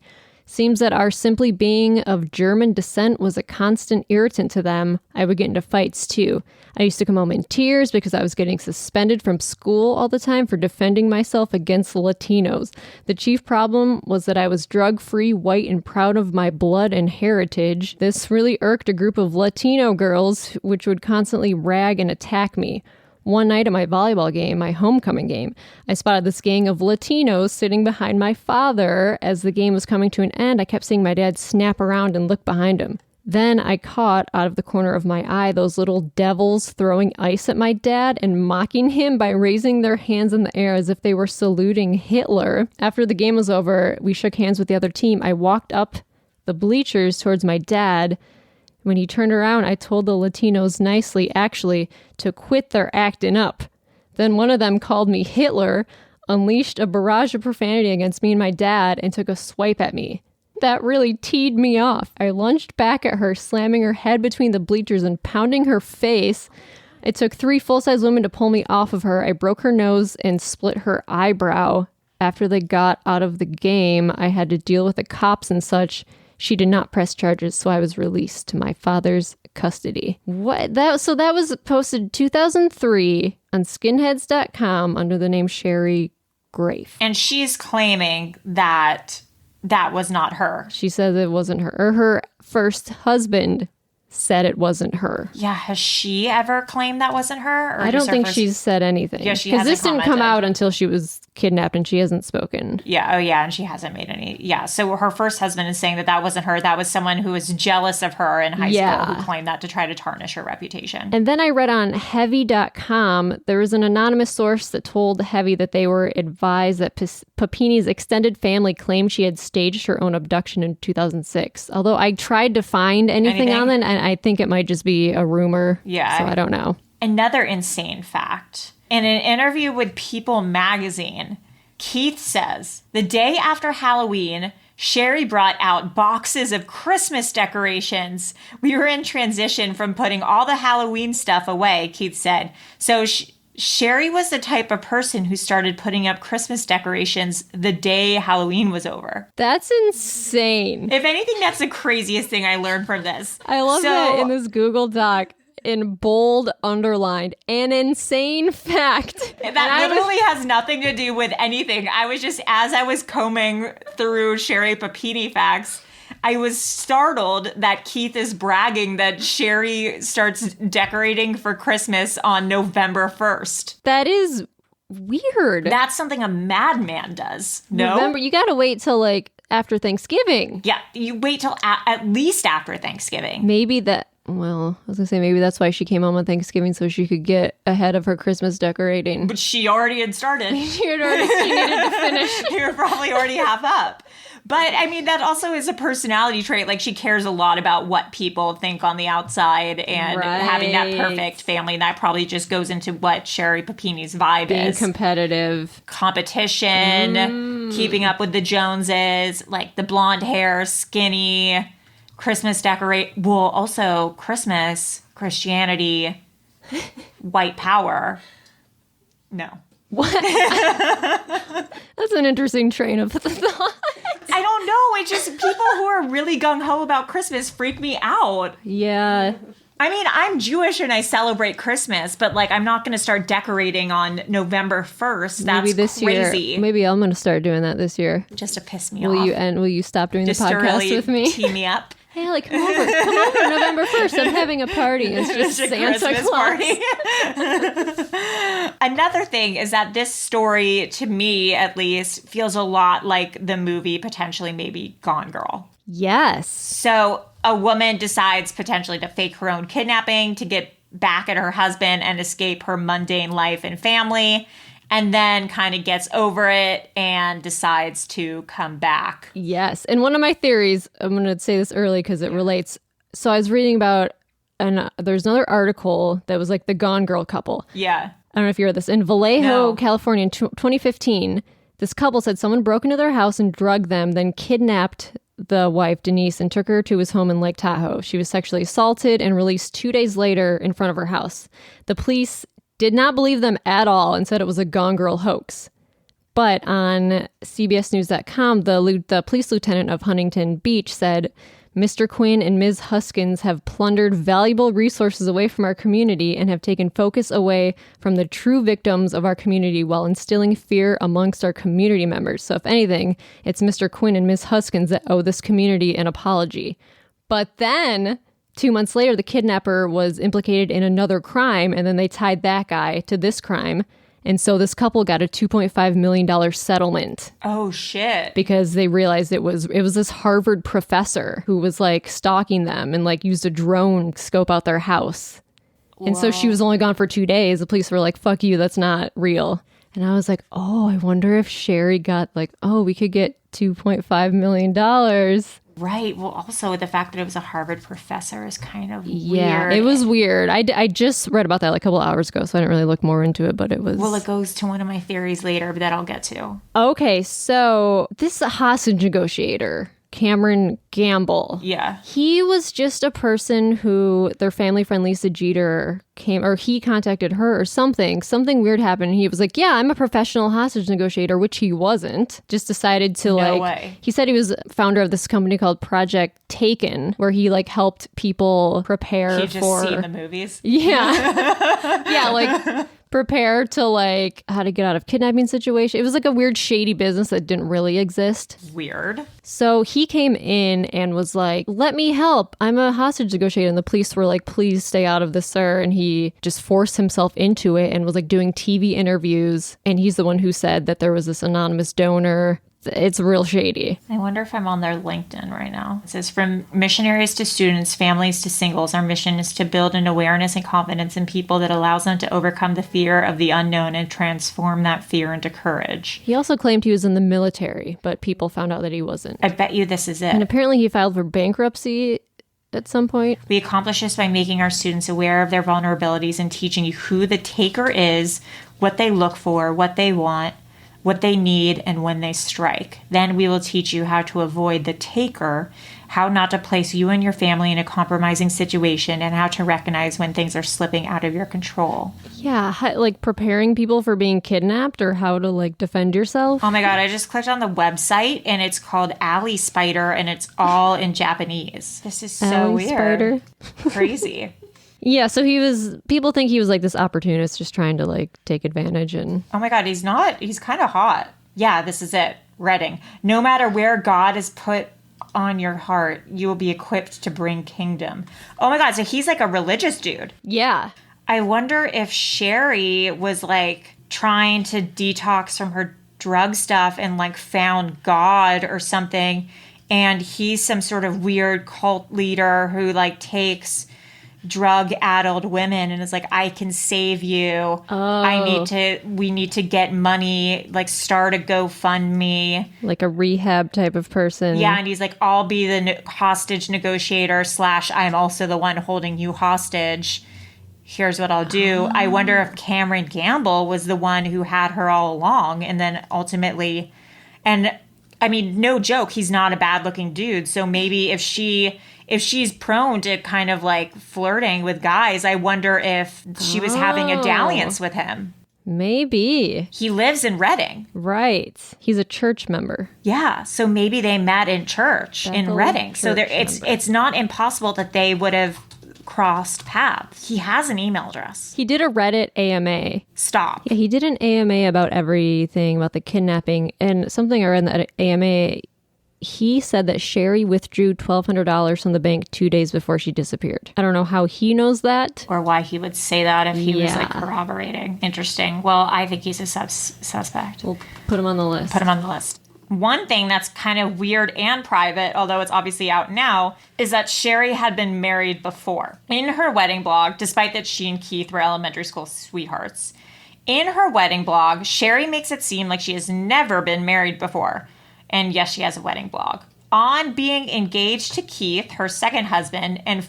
Seems that our simply being of German descent was a constant irritant to them. I would get into fights too. I used to come home in tears because I was getting suspended from school all the time for defending myself against Latinos. The chief problem was that I was drug-free, white, and proud of my blood and heritage. This really irked a group of Latino girls which would constantly rag and attack me. One night at my volleyball game, my homecoming game, I spotted this gang of Latinos sitting behind my father. As the game was coming to an end, I kept seeing my dad snap around and look behind him. Then I caught, out of the corner of my eye, those little devils throwing ice at my dad and mocking him by raising their hands in the air as if they were saluting Hitler. After the game was over, we shook hands with the other team. I walked up the bleachers towards my dad. When he turned around, I told the Latinos nicely, actually, to quit their acting up. Then one of them called me Hitler, unleashed a barrage of profanity against me and my dad, and took a swipe at me. That really teed me off. I lunged back at her, slamming her head between the bleachers and pounding her face. It took 3 full-size women to pull me off of her. I broke her nose and split her eyebrow. After they got out of the game, I had to deal with the cops and such. She did not press charges, so I was released to my father's custody. So that was posted 2003 on skinheads.com under the name Sherri Graeff. And she's claiming that that was not her. She says it wasn't her. Or her first husband said it wasn't her. Yeah, has she ever claimed that wasn't her? Or I don't think she's said anything. Yeah, she because hasn't this didn't come commented. out until she was kidnapped and she hasn't spoken. Yeah, and she hasn't made any. Yeah, so her first husband is saying that that wasn't her. That was someone who was jealous of her in high school who claimed that to try to tarnish her reputation. And then I read on heavy.com, there was an anonymous source that told Heavy that they were advised that Papini's extended family claimed she had staged her own abduction in 2006. Although I tried to find anything on it, and I think it might just be a rumor. Yeah. So I don't know. Another insane fact. In an interview with People magazine, Keith says, the day after Halloween, Sherri brought out boxes of Christmas decorations. We were in transition from putting all the Halloween stuff away, Keith said. So Sherri was the type of person who started putting up Christmas decorations the day Halloween was over. That's insane. If anything, that's the craziest thing I learned from this. I love that in this Google Doc, in bold, underlined, an insane fact. That literally has nothing to do with anything. I was just, as I was combing through Sherri Papini facts, I was startled that Keith is bragging that Sherri starts decorating for Christmas on November 1st. That is weird. That's something a madman does. No? November, you gotta wait till after Thanksgiving. Yeah, you wait till at least after Thanksgiving. Maybe that... Well, I was gonna say maybe that's why she came home on Thanksgiving so she could get ahead of her Christmas decorating. But she already had started. She needed to finish. You were probably already half up. But I mean, that also is a personality trait. Like, she cares a lot about what people think on the outside, and having that perfect family. And that probably just goes into what Sherri Papini's vibe Being is. competitive. Competition, keeping up with the Joneses, like the blonde hair, skinny, Christmas well, also Christmas, Christianity, white power. No. What? That's an interesting train of thought. I don't know. It's just people who are really gung-ho about Christmas freak me out. Yeah. I mean, I'm Jewish and I celebrate Christmas, but like, I'm not going to start decorating on November 1st. That's maybe this crazy. Year. Maybe I'm going to start doing that this year. Just to piss me off. Will you stop doing just the podcast really with me? Tee me up. Hey, like, come over November 1st. I'm having a party. It's just a Santa Christmas Claus. Party. Another thing is that this story, to me at least, feels a lot like the movie potentially maybe Gone Girl. Yes. So a woman decides potentially to fake her own kidnapping to get back at her husband and escape her mundane life and family, and then kind of gets over it and decides to come back. Yes. And one of my theories, I'm going to say this early because it relates. So I was reading about, and there's another article that was like the Gone Girl couple. Yeah. I don't know if you heard this. In Vallejo, California in 2015, this couple said someone broke into their house and drugged them, then kidnapped the wife, Denise, and took her to his home in Lake Tahoe. She was sexually assaulted and released 2 days later in front of her house. The police did not believe them at all and said it was a Gone Girl hoax. But on CBSNews.com, the police lieutenant of Huntington Beach said, Mr. Quinn and Ms. Huskins have plundered valuable resources away from our community and have taken focus away from the true victims of our community while instilling fear amongst our community members. So if anything, it's Mr. Quinn and Ms. Huskins that owe this community an apology. But then 2 months later, the kidnapper was implicated in another crime, and then they tied that guy to this crime. And so this couple got a $2.5 million settlement. Oh, shit. Because they realized it was this Harvard professor who was like stalking them and like used a drone to scope out their house. Whoa. And so she was only gone for 2 days. The police were like, fuck you, that's not real. And I was like, oh, I wonder if Sherri got like, oh, we could get $2.5 million. Right. Well, also the fact that it was a Harvard professor is kind of weird. Yeah, it was weird. I just read about that like a couple hours ago, so I didn't really look more into it, but it was... Well, it goes to one of my theories later, but that I'll get to. Okay, so this hostage negotiator, Cameron Gamble. Yeah. He was just a person who their family friend Lisa Jeter he contacted her or something. Something weird happened. He was like, yeah, I'm a professional hostage negotiator, which he wasn't. Just decided to No way. He said he was founder of this company called Project Taken, where he like helped people prepare He just seen the movies? Yeah. Yeah, like prepare to like how to get out of kidnapping situation. It was like a weird shady business that didn't really exist. Weird. So he came in and was like, let me help. I'm a hostage negotiator. And the police were like, please stay out of this, sir. And he just forced himself into it and was like doing TV interviews. And he's the one who said that there was this anonymous donor. It's real shady. I wonder if I'm on their LinkedIn right now. It says, from missionaries to students, families to singles, our mission is to build an awareness and confidence in people that allows them to overcome the fear of the unknown and transform that fear into courage. He also claimed he was in the military, but people found out that he wasn't. I bet you this is it. And apparently he filed for bankruptcy at some point. We accomplish this by making our students aware of their vulnerabilities and teaching you who the taker is, what they look for, what they want, what they need, and when they strike. Then we will teach you how to avoid the taker, how not to place you and your family in a compromising situation, and how to recognize when things are slipping out of your control. Yeah, like preparing people for being kidnapped or how to like defend yourself. Oh my God, I just clicked on the website and it's called Alley Spider and it's all in Japanese. This is so Alley weird. Spider. Crazy. Yeah, so people think he was like this opportunist just trying to like take advantage and... Oh my God, he's kind of hot. Yeah, this is it. Reading. No matter where God is put on your heart, you will be equipped to bring kingdom. Oh my God, so he's like a religious dude. Yeah. I wonder if Sherri was like trying to detox from her drug stuff and like found God or something, and he's some sort of weird cult leader who like takes drug-addled women and is like, I can save you. We need to get money, like start a GoFundMe. Like a rehab type of person. Yeah, and he's like, I'll be the hostage negotiator / I'm also the one holding you hostage. Here's what I'll do. I wonder if Cameron Gamble was the one who had her all along, and then ultimately, and I mean, no joke, he's not a bad-looking dude. So maybe if she's prone to kind of like flirting with guys, I wonder if she was having a dalliance with him. Maybe. He lives in Reading. Right. He's a church member. Yeah. So maybe they met in church in Reading. So it's not impossible that they would have crossed paths. He has an email address. He did a Reddit AMA. Stop. Yeah, he did an AMA about everything, about the kidnapping. And something I read in the AMA, he said that Sherri withdrew $1,200 from the bank 2 days before she disappeared. I don't know how he knows that. Or why he would say that if he was like corroborating. Interesting. Well, I think he's a suspect. We'll put him on the list. Put him on the list. One thing that's kind of weird and private, although it's obviously out now, is that Sherri had been married before. In her wedding blog, despite that she and Keith were elementary school sweethearts, in her wedding blog, Sherri makes it seem like she has never been married before. And yes, she has a wedding blog. On being engaged to Keith, her second husband, and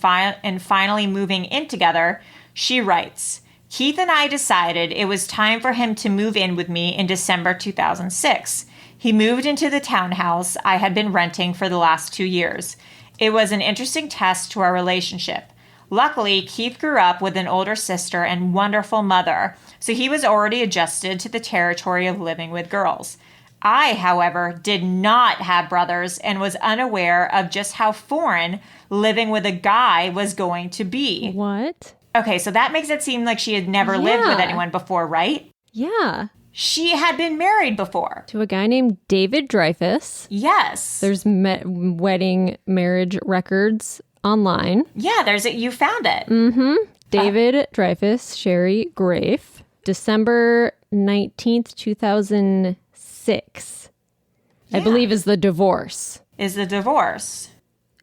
finally moving in together, she writes, Keith and I decided it was time for him to move in with me in December 2006. He moved into the townhouse I had been renting for the last 2 years. It was an interesting test to our relationship. Luckily, Keith grew up with an older sister and wonderful mother, so he was already adjusted to the territory of living with girls. I, however, did not have brothers and was unaware of just how foreign living with a guy was going to be. What? Okay, so that makes it seem like she had never lived with anyone before, right? Yeah. She had been married before. To a guy named David Dreyfus. Yes. There's wedding marriage records online. Yeah, you found it. Mm-hmm. David Dreyfus, Sherri Grafe, December 19th, 2006. I believe is the divorce.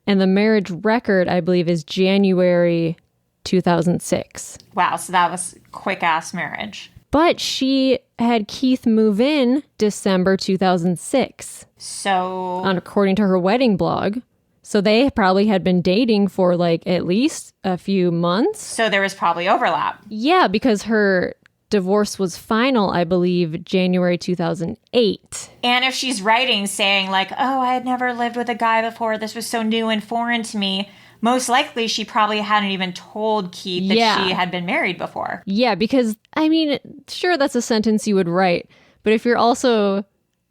And the marriage record, I believe, is January 2006. Wow, so that was quick-ass marriage. But she had Keith move in December 2006. So... according to her wedding blog. So they probably had been dating for like at least a few months. So there was probably overlap. Yeah, because her divorce was final, I believe, January 2008. And if she's writing saying like, oh, I had never lived with a guy before, this was so new and foreign to me, most likely she probably hadn't even told Keith that she had been married before. Yeah, because, I mean, sure, that's a sentence you would write. But if you're also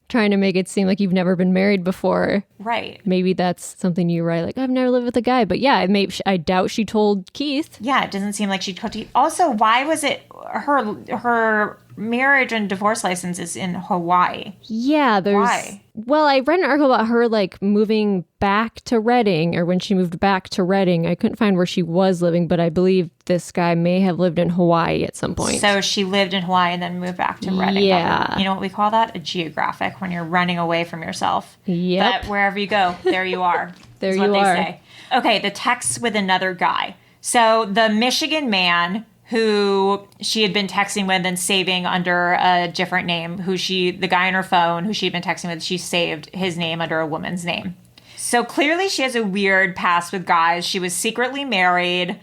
trying to make it seem like you've never been married before. Right. Maybe that's something you write, like, I've never lived with a guy. But yeah, I doubt she told Keith. Yeah, it doesn't seem like she told Keith. Also, why was it her marriage and divorce license is in Hawaii? Yeah, Why? Well, I read an article about her like moving back to Reading, or when she moved back to Reading. I couldn't find where she was living, but I believe this guy may have lived in Hawaii at some point. So she lived in Hawai and then moved back to Reading. Yeah. You know what we call that? A geographic, when you're running away from yourself. Yep. But wherever you go, there you are. There is what you they are. Say. Okay, the text with another guy. So the Michigan man who she had been texting with and saving under a different name, the guy on her phone who she'd been texting with, she saved his name under a woman's name. So clearly she has a weird past with guys. She was secretly married,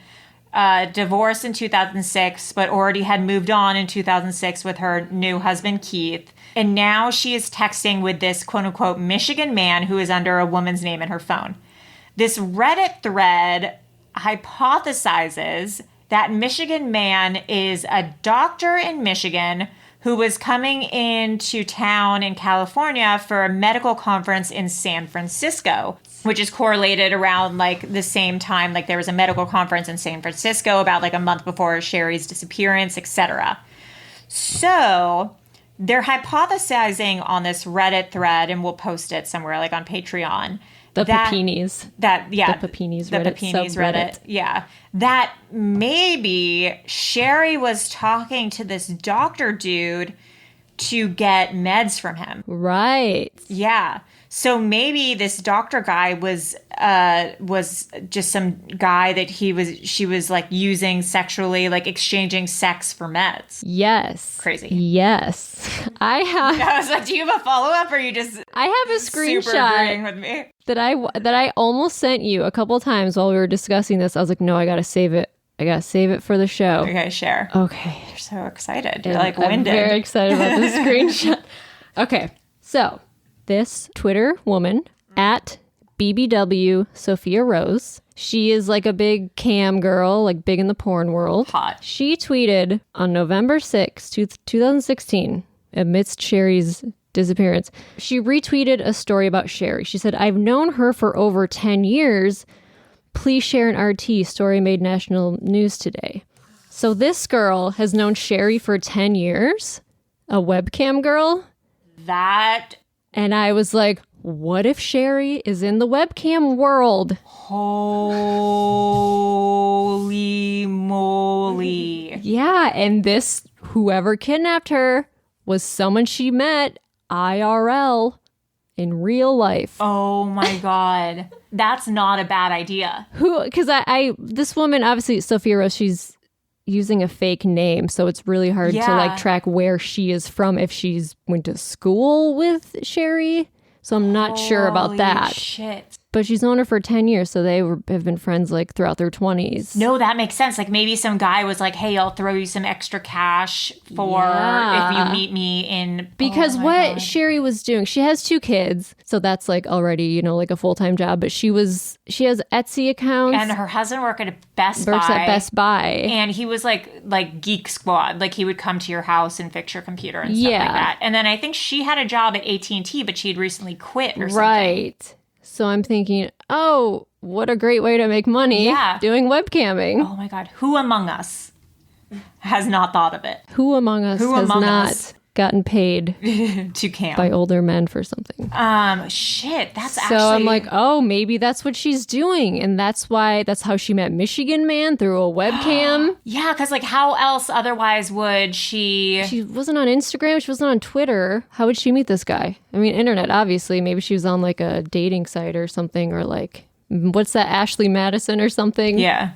divorced in 2006, but already had moved on in 2006 with her new husband, Keith. And now she is texting with this quote unquote Michigan man who is under a woman's name in her phone. This Reddit thread hypothesizes that Michigan man is a doctor in Michigan who was coming into town in California for a medical conference in San Francisco, which is correlated around like the same time. Like there was a medical conference in San Francisco about like a month before Sherri's disappearance, etc. So they're hypothesizing on this Reddit thread, and we'll post it somewhere like on Patreon. The Papinis. The Papinis Reddit. Yeah. That maybe Sherri was talking to this doctor dude to get meds from him. Right. Yeah. So maybe this doctor guy was just some guy that she was like using sexually, like exchanging sex for meds. Yes. Crazy. Yes. I was like, do you have a follow-up, or are you just I have a super screenshot agreeing with me? that I almost sent you a couple times while we were discussing this. I was like, no, I gotta save it. I gotta save it for the show. Okay, share. Okay. You're so excited. You're And like winded. I'm very excited about this screenshot. Okay. So this Twitter woman at BBW Sophia Rose, she is like a big cam girl, like big in the porn world. Hot. She tweeted on November 6th, 2016, amidst Sherri's disappearance. She retweeted a story about Sherri. She said, I've known her for over 10 years. Please share an RT. Story made national news today. So this girl has known Sherri for 10 years, a webcam girl. And I was like, what if Sherri is in the webcam world? Holy moly. Yeah, and this, whoever kidnapped her, was someone she met IRL in real life. Oh my God. That's not a bad idea. Because this woman, obviously, Sophia Rose, she's using a fake name, so it's really hard to like track where she is from, if she's went to school with Sherri. So I'm not sure about that. Shit. But she's known her for 10 years, so they have been friends like throughout their 20s. No, that makes sense. Like maybe some guy was like, hey, I'll throw you some extra cash for if you meet me in... Because what Sherri was doing, she has 2 kids, so that's like already, you know, like a full-time job, but she has Etsy accounts. And her husband worked at Best Buy. And he was like Geek Squad. Like he would come to your house and fix your computer and stuff like that. And then I think she had a job at AT&T, but she had recently quit or something. Right. So I'm thinking, oh, what a great way to make money doing webcamming. Oh my God. Who among us has not thought of it? Who among us has not gotten paid to cam by older men for something? Shit. That's so actually... I'm like, oh, maybe that's what she's doing. And that's how she met Michigan Man, through a webcam. Yeah, because like how else otherwise would she... She wasn't on Instagram. She wasn't on Twitter. How would she meet this guy? I mean, internet, obviously. Maybe she was on like a dating site or something, or like, what's that, Ashley Madison or something? Yeah.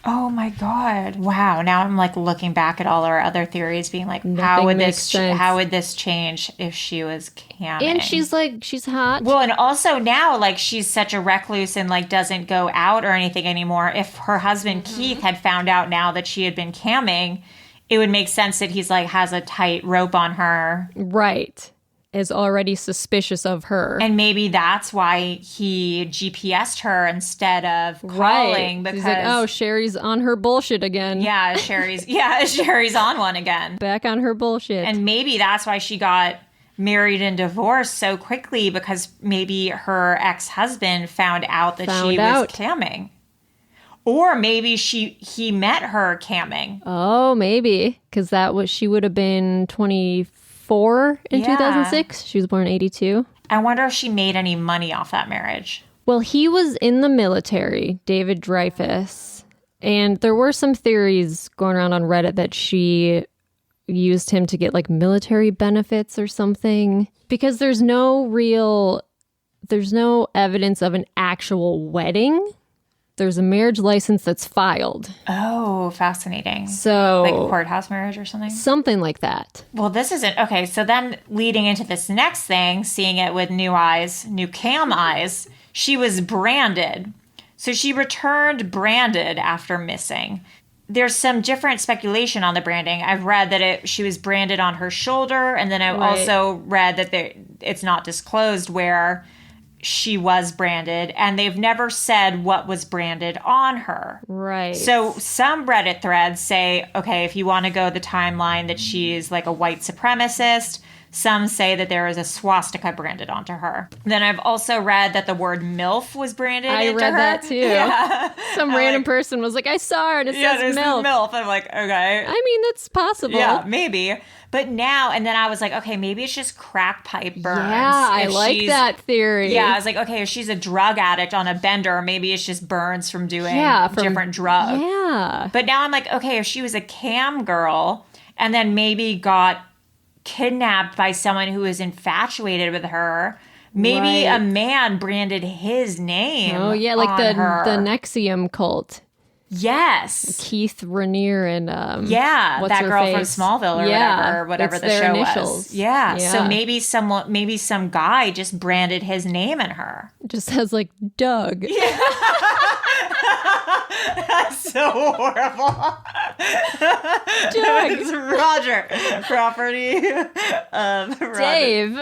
Oh my God. Wow. Now I'm like looking back at all our other theories, being like, how would this change if she was camming? And she's hot. Well, and also now like she's such a recluse and like doesn't go out or anything anymore. If her husband Keith had found out now that she had been camming, it would make sense that he's like has a tight rope on her. Right. Is already suspicious of her. And maybe that's why he GPS'd her instead of calling. Right. Because he's like, oh, Sherri's on her bullshit again. Yeah, Sherri's on one again. Back on her bullshit. And maybe that's why she got married and divorced so quickly, because maybe her ex-husband found out that she was camming. Or maybe he met her camming. Oh, maybe. Because she would have been 24 in 2006. She was born in 82. I wonder if she made any money off that marriage. Well, he was in the military, David Dreyfus. And there were some theories going around on Reddit that she used him to get like military benefits or something. Because there's no evidence of an actual wedding. There's a marriage license that's filed. Oh, fascinating. So, like a courthouse marriage or something? Something like that. Well, this isn't... Okay, so then leading into this next thing, seeing it with new eyes, new cam eyes, she was branded. So she returned branded after missing. There's some different speculation on the branding. I've read that she was branded on her shoulder, and then I've also read that it's not disclosed where she was branded, and they've never said what was branded on her. Right. So some Reddit threads say, okay, if you want to go the timeline that she's like a white supremacist, some say that there is a swastika branded onto her. Then I've also read that the word MILF was branded into her. I read that too. Yeah. Some random person was like, I saw her and it says MILF. MILF. I'm like, okay. I mean, that's possible. Yeah, maybe. But now, and then I was like, okay, maybe it's just crack pipe burns. Yeah, I like that theory. Yeah, I was like, okay, if she's a drug addict on a bender, maybe it's just burns from doing different drugs. Yeah. But now I'm like, okay, if she was a cam girl and then maybe got kidnapped by someone who was infatuated with her. Maybe a man branded his name. Oh yeah, like the NXIVM cult. Yes. Keith Raniere and that girl face? from Smallville or whatever the show initials. was. Yeah. So maybe some guy just branded his name in her. Just says like Doug. Yeah. That's so horrible. Doug. It's Roger. Property of Roger. Dave.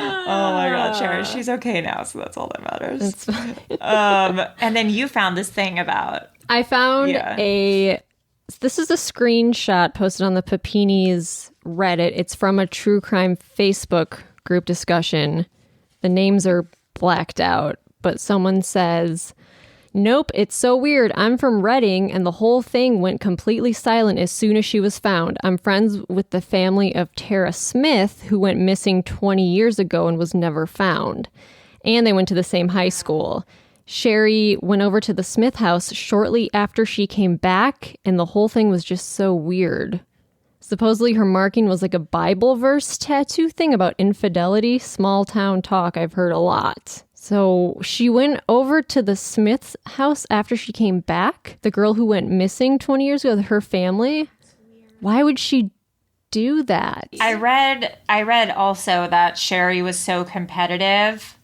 Oh my God, Sherri, she's okay now, so that's all that matters. That's fine. And then you found this thing about. I found this is a screenshot posted on the Papini's Reddit. It's from a true crime Facebook group discussion. The names are blacked out, but someone says, "Nope, it's so weird. I'm from Reading, and the whole thing went completely silent as soon as she was found. I'm friends with the family of Tara Smith, who went missing 20 years ago and was never found. And they went to the same high school. Sherri went over to the Smith house shortly after she came back, and the whole thing was just so weird. Supposedly her marking was like a Bible verse tattoo thing about infidelity. Small town talk I've heard a lot." So she went over to the Smith's house after she came back. The girl who went missing 20 years ago, her family. Why would she do that? I read also that Sherri was so competitive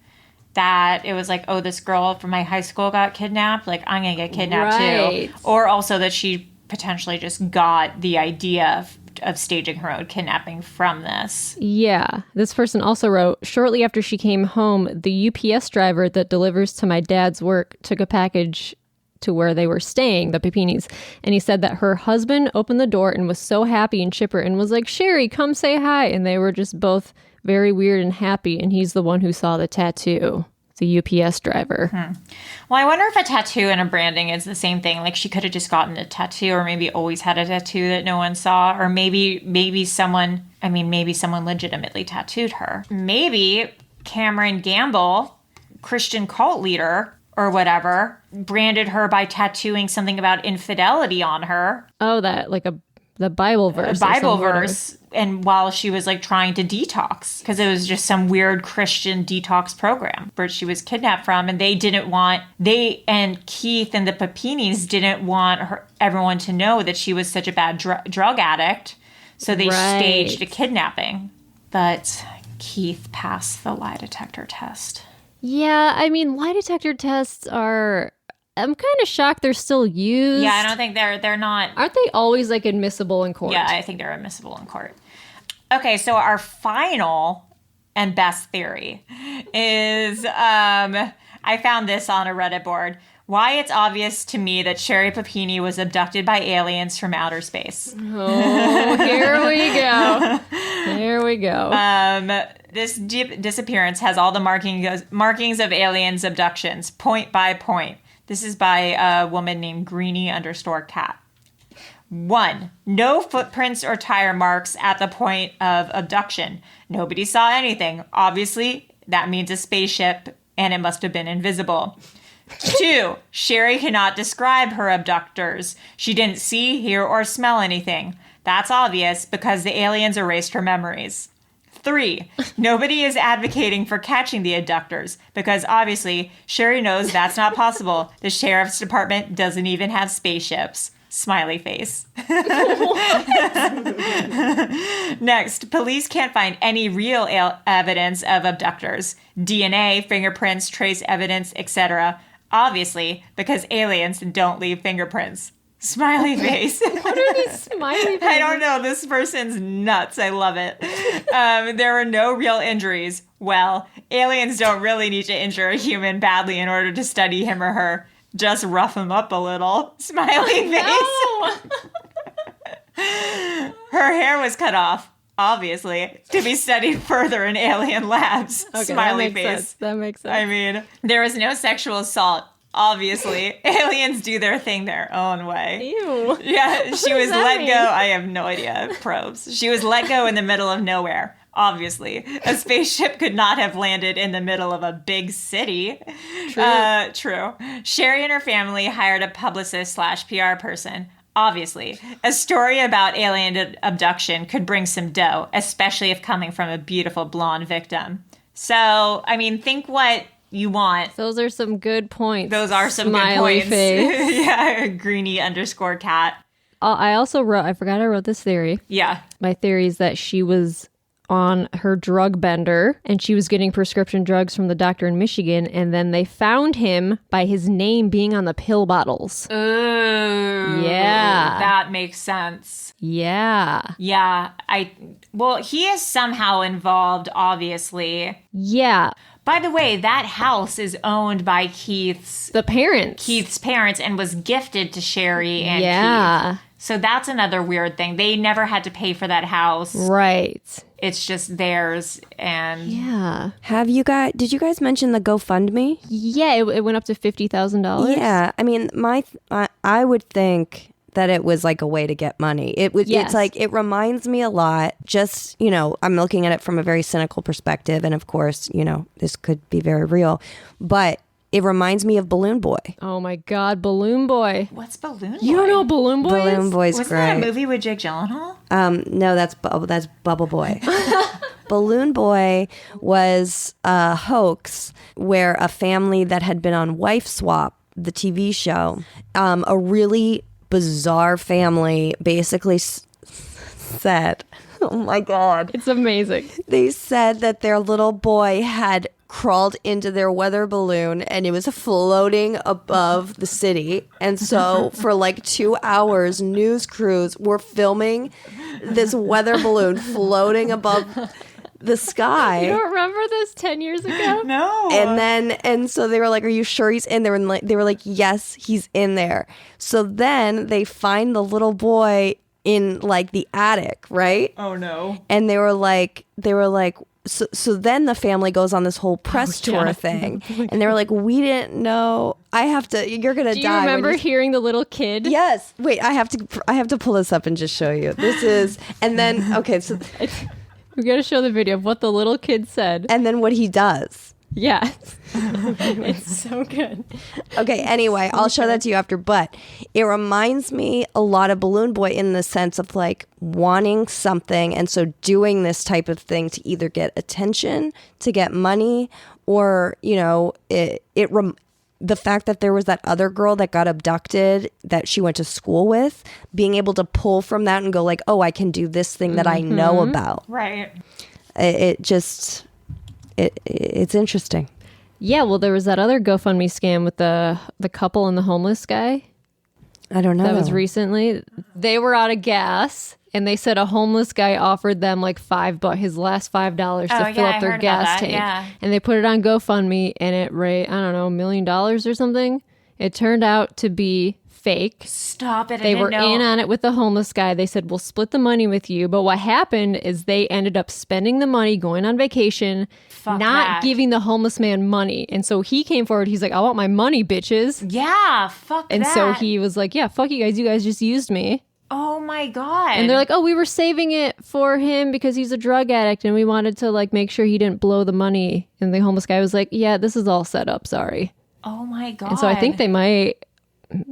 that it was like, oh, this girl from my high school got kidnapped. Like, I'm going to get kidnapped too. Or also that she potentially just got the idea of staging her own kidnapping from this. Yeah. This person also wrote, "Shortly after she came home, the UPS driver that delivers to my dad's work took a package to where they were staying, the Papinis. And he said that her husband opened the door and was so happy and chipper and was like, 'Sherri, come say hi.' And they were just both very weird and happy. And he's the one who saw the tattoo. The UPS driver." Well, I wonder if a tattoo and a branding is the same thing. Like, she could have just gotten a tattoo, or maybe always had a tattoo that no one saw, or maybe someone legitimately tattooed her. Maybe Cameron Gamble, Christian cult leader or whatever, branded her by tattooing something about infidelity on her. Oh, that like the Bible verse. A Bible verse. And while she was like trying to detox, because it was just some weird Christian detox program where she was kidnapped from, and Keith and the Papinis didn't want everyone to know that she was such a bad drug addict. So they staged a kidnapping. But Keith passed the lie detector test. Yeah, I mean, lie detector tests are... I'm kind of shocked they're still used. Yeah, I don't think they're not... Aren't they always, like, admissible in court? Yeah, I think they're admissible in court. Okay, so our final and best theory is... I found this on a Reddit board. Why it's obvious to me that Sherri Papini was abducted by aliens from outer space. Oh, here we go. Here we go. This disappearance has all the markings of aliens' abductions, point by point. This is by a woman named Greenie_cat. 1. No footprints or tire marks at the point of abduction. Nobody saw anything. Obviously, that means a spaceship, and it must have been invisible. 2. Sherri cannot describe her abductors. She didn't see, hear, or smell anything. That's obvious because the aliens erased her memories. 3. Nobody is advocating for catching the abductors because obviously Sherri knows that's not possible. The sheriff's department doesn't even have spaceships. Smiley face. Next, police can't find any real evidence of abductors. DNA, fingerprints, trace evidence, etc. Obviously, because aliens don't leave fingerprints. Smiley face. What are these smiley faces? I don't know. This person's nuts. I love it. There were no real injuries. Well, aliens don't really need to injure a human badly in order to study him or her. Just rough him up a little. Smiley face. Her hair was cut off, obviously, to be studied further in alien labs. Okay, Smiley face. That makes sense. I mean, there was no sexual assault. Obviously, aliens do their thing their own way. Ew. Yeah, she was let go. I have no idea. Probes. She was let go in the middle of nowhere. Obviously, a spaceship could not have landed in the middle of a big city. True. True. Sherri and her family hired a publicist/PR person. Obviously, a story about alien abduction could bring some dough, especially if coming from a beautiful blonde victim. So, I mean, think what you want. Those are some good points. Those are some Smiley good points. Face. Yeah, greenie_cat. I also wrote, I forgot I wrote this theory. Yeah. My theory is that she was on her drug bender and she was getting prescription drugs from the doctor in Michigan, and then they found him by his name being on the pill bottles. Ooh. Yeah. That makes sense. Yeah. Yeah. Well, he is somehow involved, obviously. Yeah. By the way, that house is owned by Keith's parents and was gifted to Sherri and Keith. So that's another weird thing. They never had to pay for that house. Right. It's just theirs. And yeah. Did you guys mention the GoFundMe? Yeah, it went up to $50,000. Yeah. I mean, I would think that it was like a way to get money. It's like, it reminds me a lot, just, I'm looking at it from a very cynical perspective. And of course, this could be very real, but it reminds me of Balloon Boy. Oh my God, Balloon Boy. What's Balloon Boy? You don't know what Balloon Boy is? Balloon Boy's Wasn't great. that a movie with Jake Gyllenhaal? No, that's Bubble Boy. Balloon Boy was a hoax where a family that had been on Wife Swap, the TV show, a really bizarre family basically said, oh my God. It's amazing. They said that their little boy had crawled into their weather balloon and it was floating above the city. And so for like 2 hours, news crews were filming this weather balloon floating above the sky. You don't remember this 10 years ago? No. And so they were like, are you sure he's in there? And they were like, yes, he's in there. So then they find the little boy in like the attic, right? Oh no. And they were like, so then the family goes on this whole press tour thing. And they were like, we didn't know. You're going to die. Do you remember hearing the little kid? Yes. Wait, I have to pull this up and just show you. This is, and then, okay, so. We got to show the video of what the little kid said. And then what he does. Yeah. It's so good. Okay, anyway, I'll show that to you after. But it reminds me a lot of Balloon Boy in the sense of like wanting something. And so doing this type of thing to either get attention, to get money, or, the fact that there was that other girl that got abducted that she went to school with, being able to pull from that and go like, oh, I can do this thing that I know about. Right. It's interesting. Yeah, well, there was that other GoFundMe scam with the couple and the homeless guy. I don't know. That was recently. They were out of gas, and they said a homeless guy offered them like his last $5 to fill up their gas tank. Yeah. And they put it on GoFundMe, and it raised, I don't know, $1 million or something. It turned out to be fake. Stop it. They were in on it with the homeless guy. They said, we'll split the money with you. But what happened is they ended up spending the money, going on vacation, not giving the homeless man money. And so he came forward. He's like, I want my money, bitches. Yeah, fuck and that. So he was like, yeah, fuck you guys. You guys just used me. Oh my God. And they're like, oh, we were saving it for him because he's a drug addict and we wanted to like make sure he didn't blow the money. And the homeless guy was like, yeah, this is all set up. Sorry. Oh my God. And so I think they might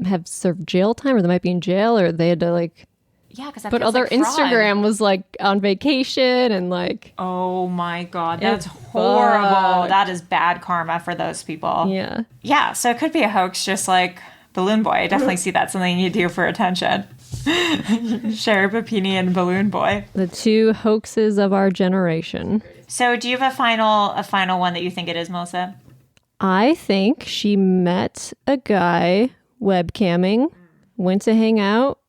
have served jail time, or they might be in jail, or they had to like, yeah, because but other like Instagram was like on vacation and like, oh my God, that's horrible. That is bad karma for those people. Yeah. Yeah. So it could be a hoax, just like Balloon Boy. I definitely see that's something you do for attention. Sherri Papini and Balloon Boy. The two hoaxes of our generation. So do you have a final one that you think it is, Melissa? I think she met a guy webcamming, went to hang out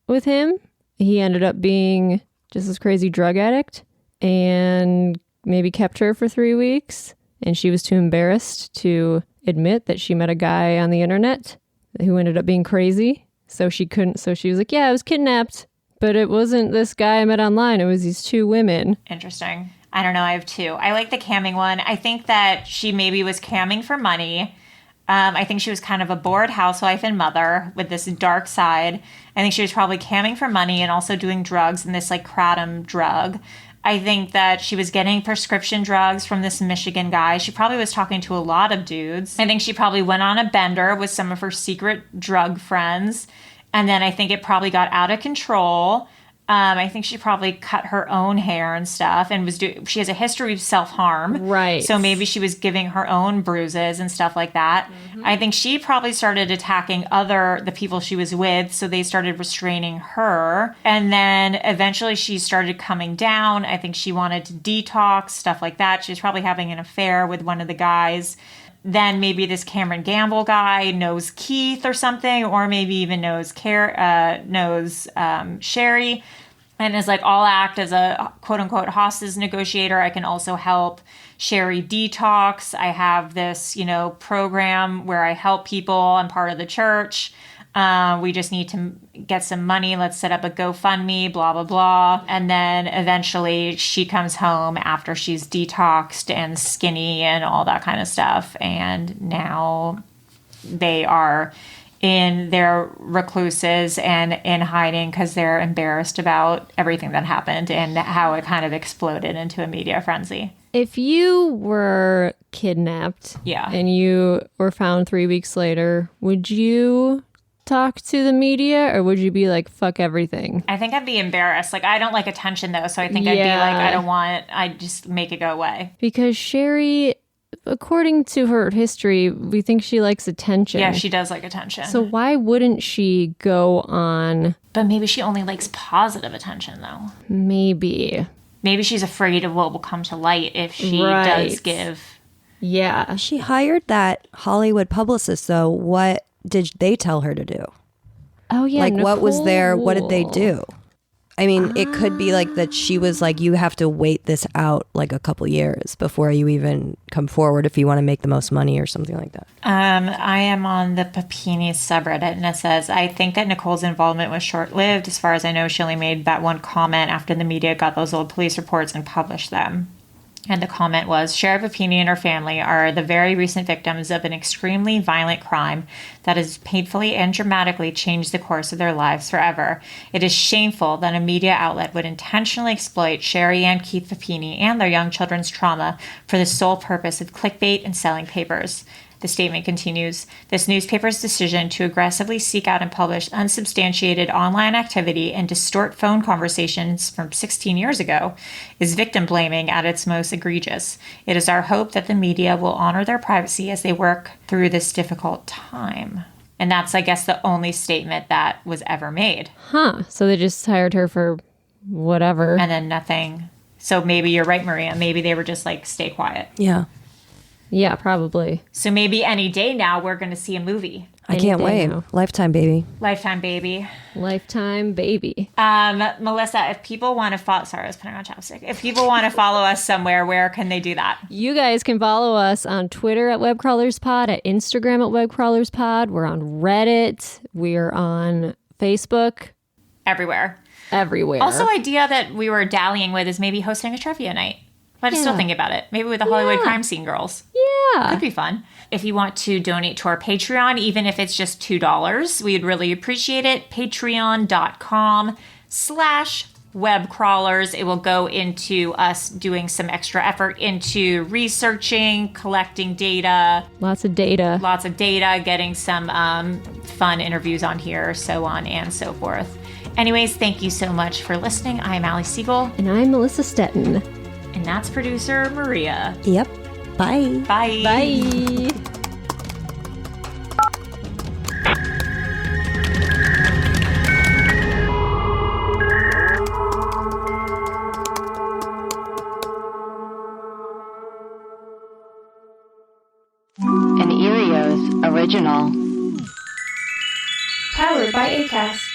with him. He ended up being just this crazy drug addict and maybe kept her for 3 weeks. And she was too embarrassed to admit that she met a guy on the internet who ended up being crazy. So she couldn't. So she was like, yeah, I was kidnapped, but it wasn't this guy I met online. It was these two women. Interesting. I don't know. I have two. I like the camming one. I think that she maybe was camming for money. I think she was kind of a bored housewife and mother with this dark side. I think she was probably camming for money and also doing drugs and this like kratom drug. I think that she was getting prescription drugs from this Michigan guy. She probably was talking to a lot of dudes. I think she probably went on a bender with some of her secret drug friends. And then I think it probably got out of control. I think she probably cut her own hair and stuff, and she has a history of self-harm. Right. So maybe she was giving her own bruises and stuff like that. I think she probably started attacking the people she was with, so they started restraining her. And then eventually she started coming down. I think she wanted to detox, stuff like that. She was probably having an affair with one of the guys. Then maybe this Cameron Gamble guy knows Keith or something, or maybe even knows Sherri, and is like, I'll act as a quote unquote hostage negotiator. I can also help Sherri detox. I have this, program where I help people. I'm part of the church. We just need to get some money. Let's set up a GoFundMe, blah, blah, blah. And then eventually she comes home after she's detoxed and skinny and all that kind of stuff. And now they are in their recluses and in hiding because they're embarrassed about everything that happened and how it kind of exploded into a media frenzy. If you were kidnapped and you were found 3 weeks later, would you talk to the media, or would you be like, fuck everything? I think I'd be embarrassed. Like, I don't like attention though, so I think I'd be like, I'd just make it go away. Because Sherri, according to her history, we think she likes attention. Yeah, she does like attention. So why wouldn't she go on? But maybe she only likes positive attention though. Maybe she's afraid of what will come to light if she does give. Yeah. She hired that Hollywood publicist though. What did they tell her to do? Oh, yeah. Like, what was there? What did they do? I mean, it could be like that she was like, you have to wait this out like a couple years before you even come forward if you want to make the most money or something like that. I am on the Papini subreddit, and it says, I think that Nicole's involvement was short-lived. As far as I know, she only made that one comment after the media got those old police reports and published them. And the comment was, Sherri Papini and her family are the very recent victims of an extremely violent crime that has painfully and dramatically changed the course of their lives forever. It is shameful that a media outlet would intentionally exploit Sherri and Keith Papini and their young children's trauma for the sole purpose of clickbait and selling papers. The statement continues, this newspaper's decision to aggressively seek out and publish unsubstantiated online activity and distort phone conversations from 16 years ago is victim blaming at its most egregious. It is our hope that the media will honor their privacy as they work through this difficult time. And that's, I guess, the only statement that was ever made. Huh. So they just hired her for whatever. And then nothing. So maybe you're right, Maria. Maybe they were just like, stay quiet. Yeah. Yeah, probably. So maybe any day now we're going to see a movie. I can't wait. Now. Lifetime baby. Lifetime baby. Lifetime baby. Melissa, if people want to follow... Sorry, I was putting on chapstick. If people want to follow us somewhere, where can they do that? You guys can follow us on Twitter at WebCrawlersPod, at Instagram at WebCrawlersPod. We're on Reddit. We're on Facebook. Everywhere. Also, idea that we were dallying with is maybe hosting a trivia night. But I'm still thinking about it. Maybe with the Hollywood crime scene girls. Yeah. Could be fun. If you want to donate to our Patreon, even if it's just $2, we'd really appreciate it. Patreon.com/webcrawlers. It will go into us doing some extra effort into researching, collecting data. Lots of data. Getting some fun interviews on here, so on and so forth. Anyways, thank you so much for listening. I'm Allie Siegel. And I'm Melissa Stetton. And that's producer Maria. Yep. Bye. Bye. Bye. An Erios original. Powered by Acast.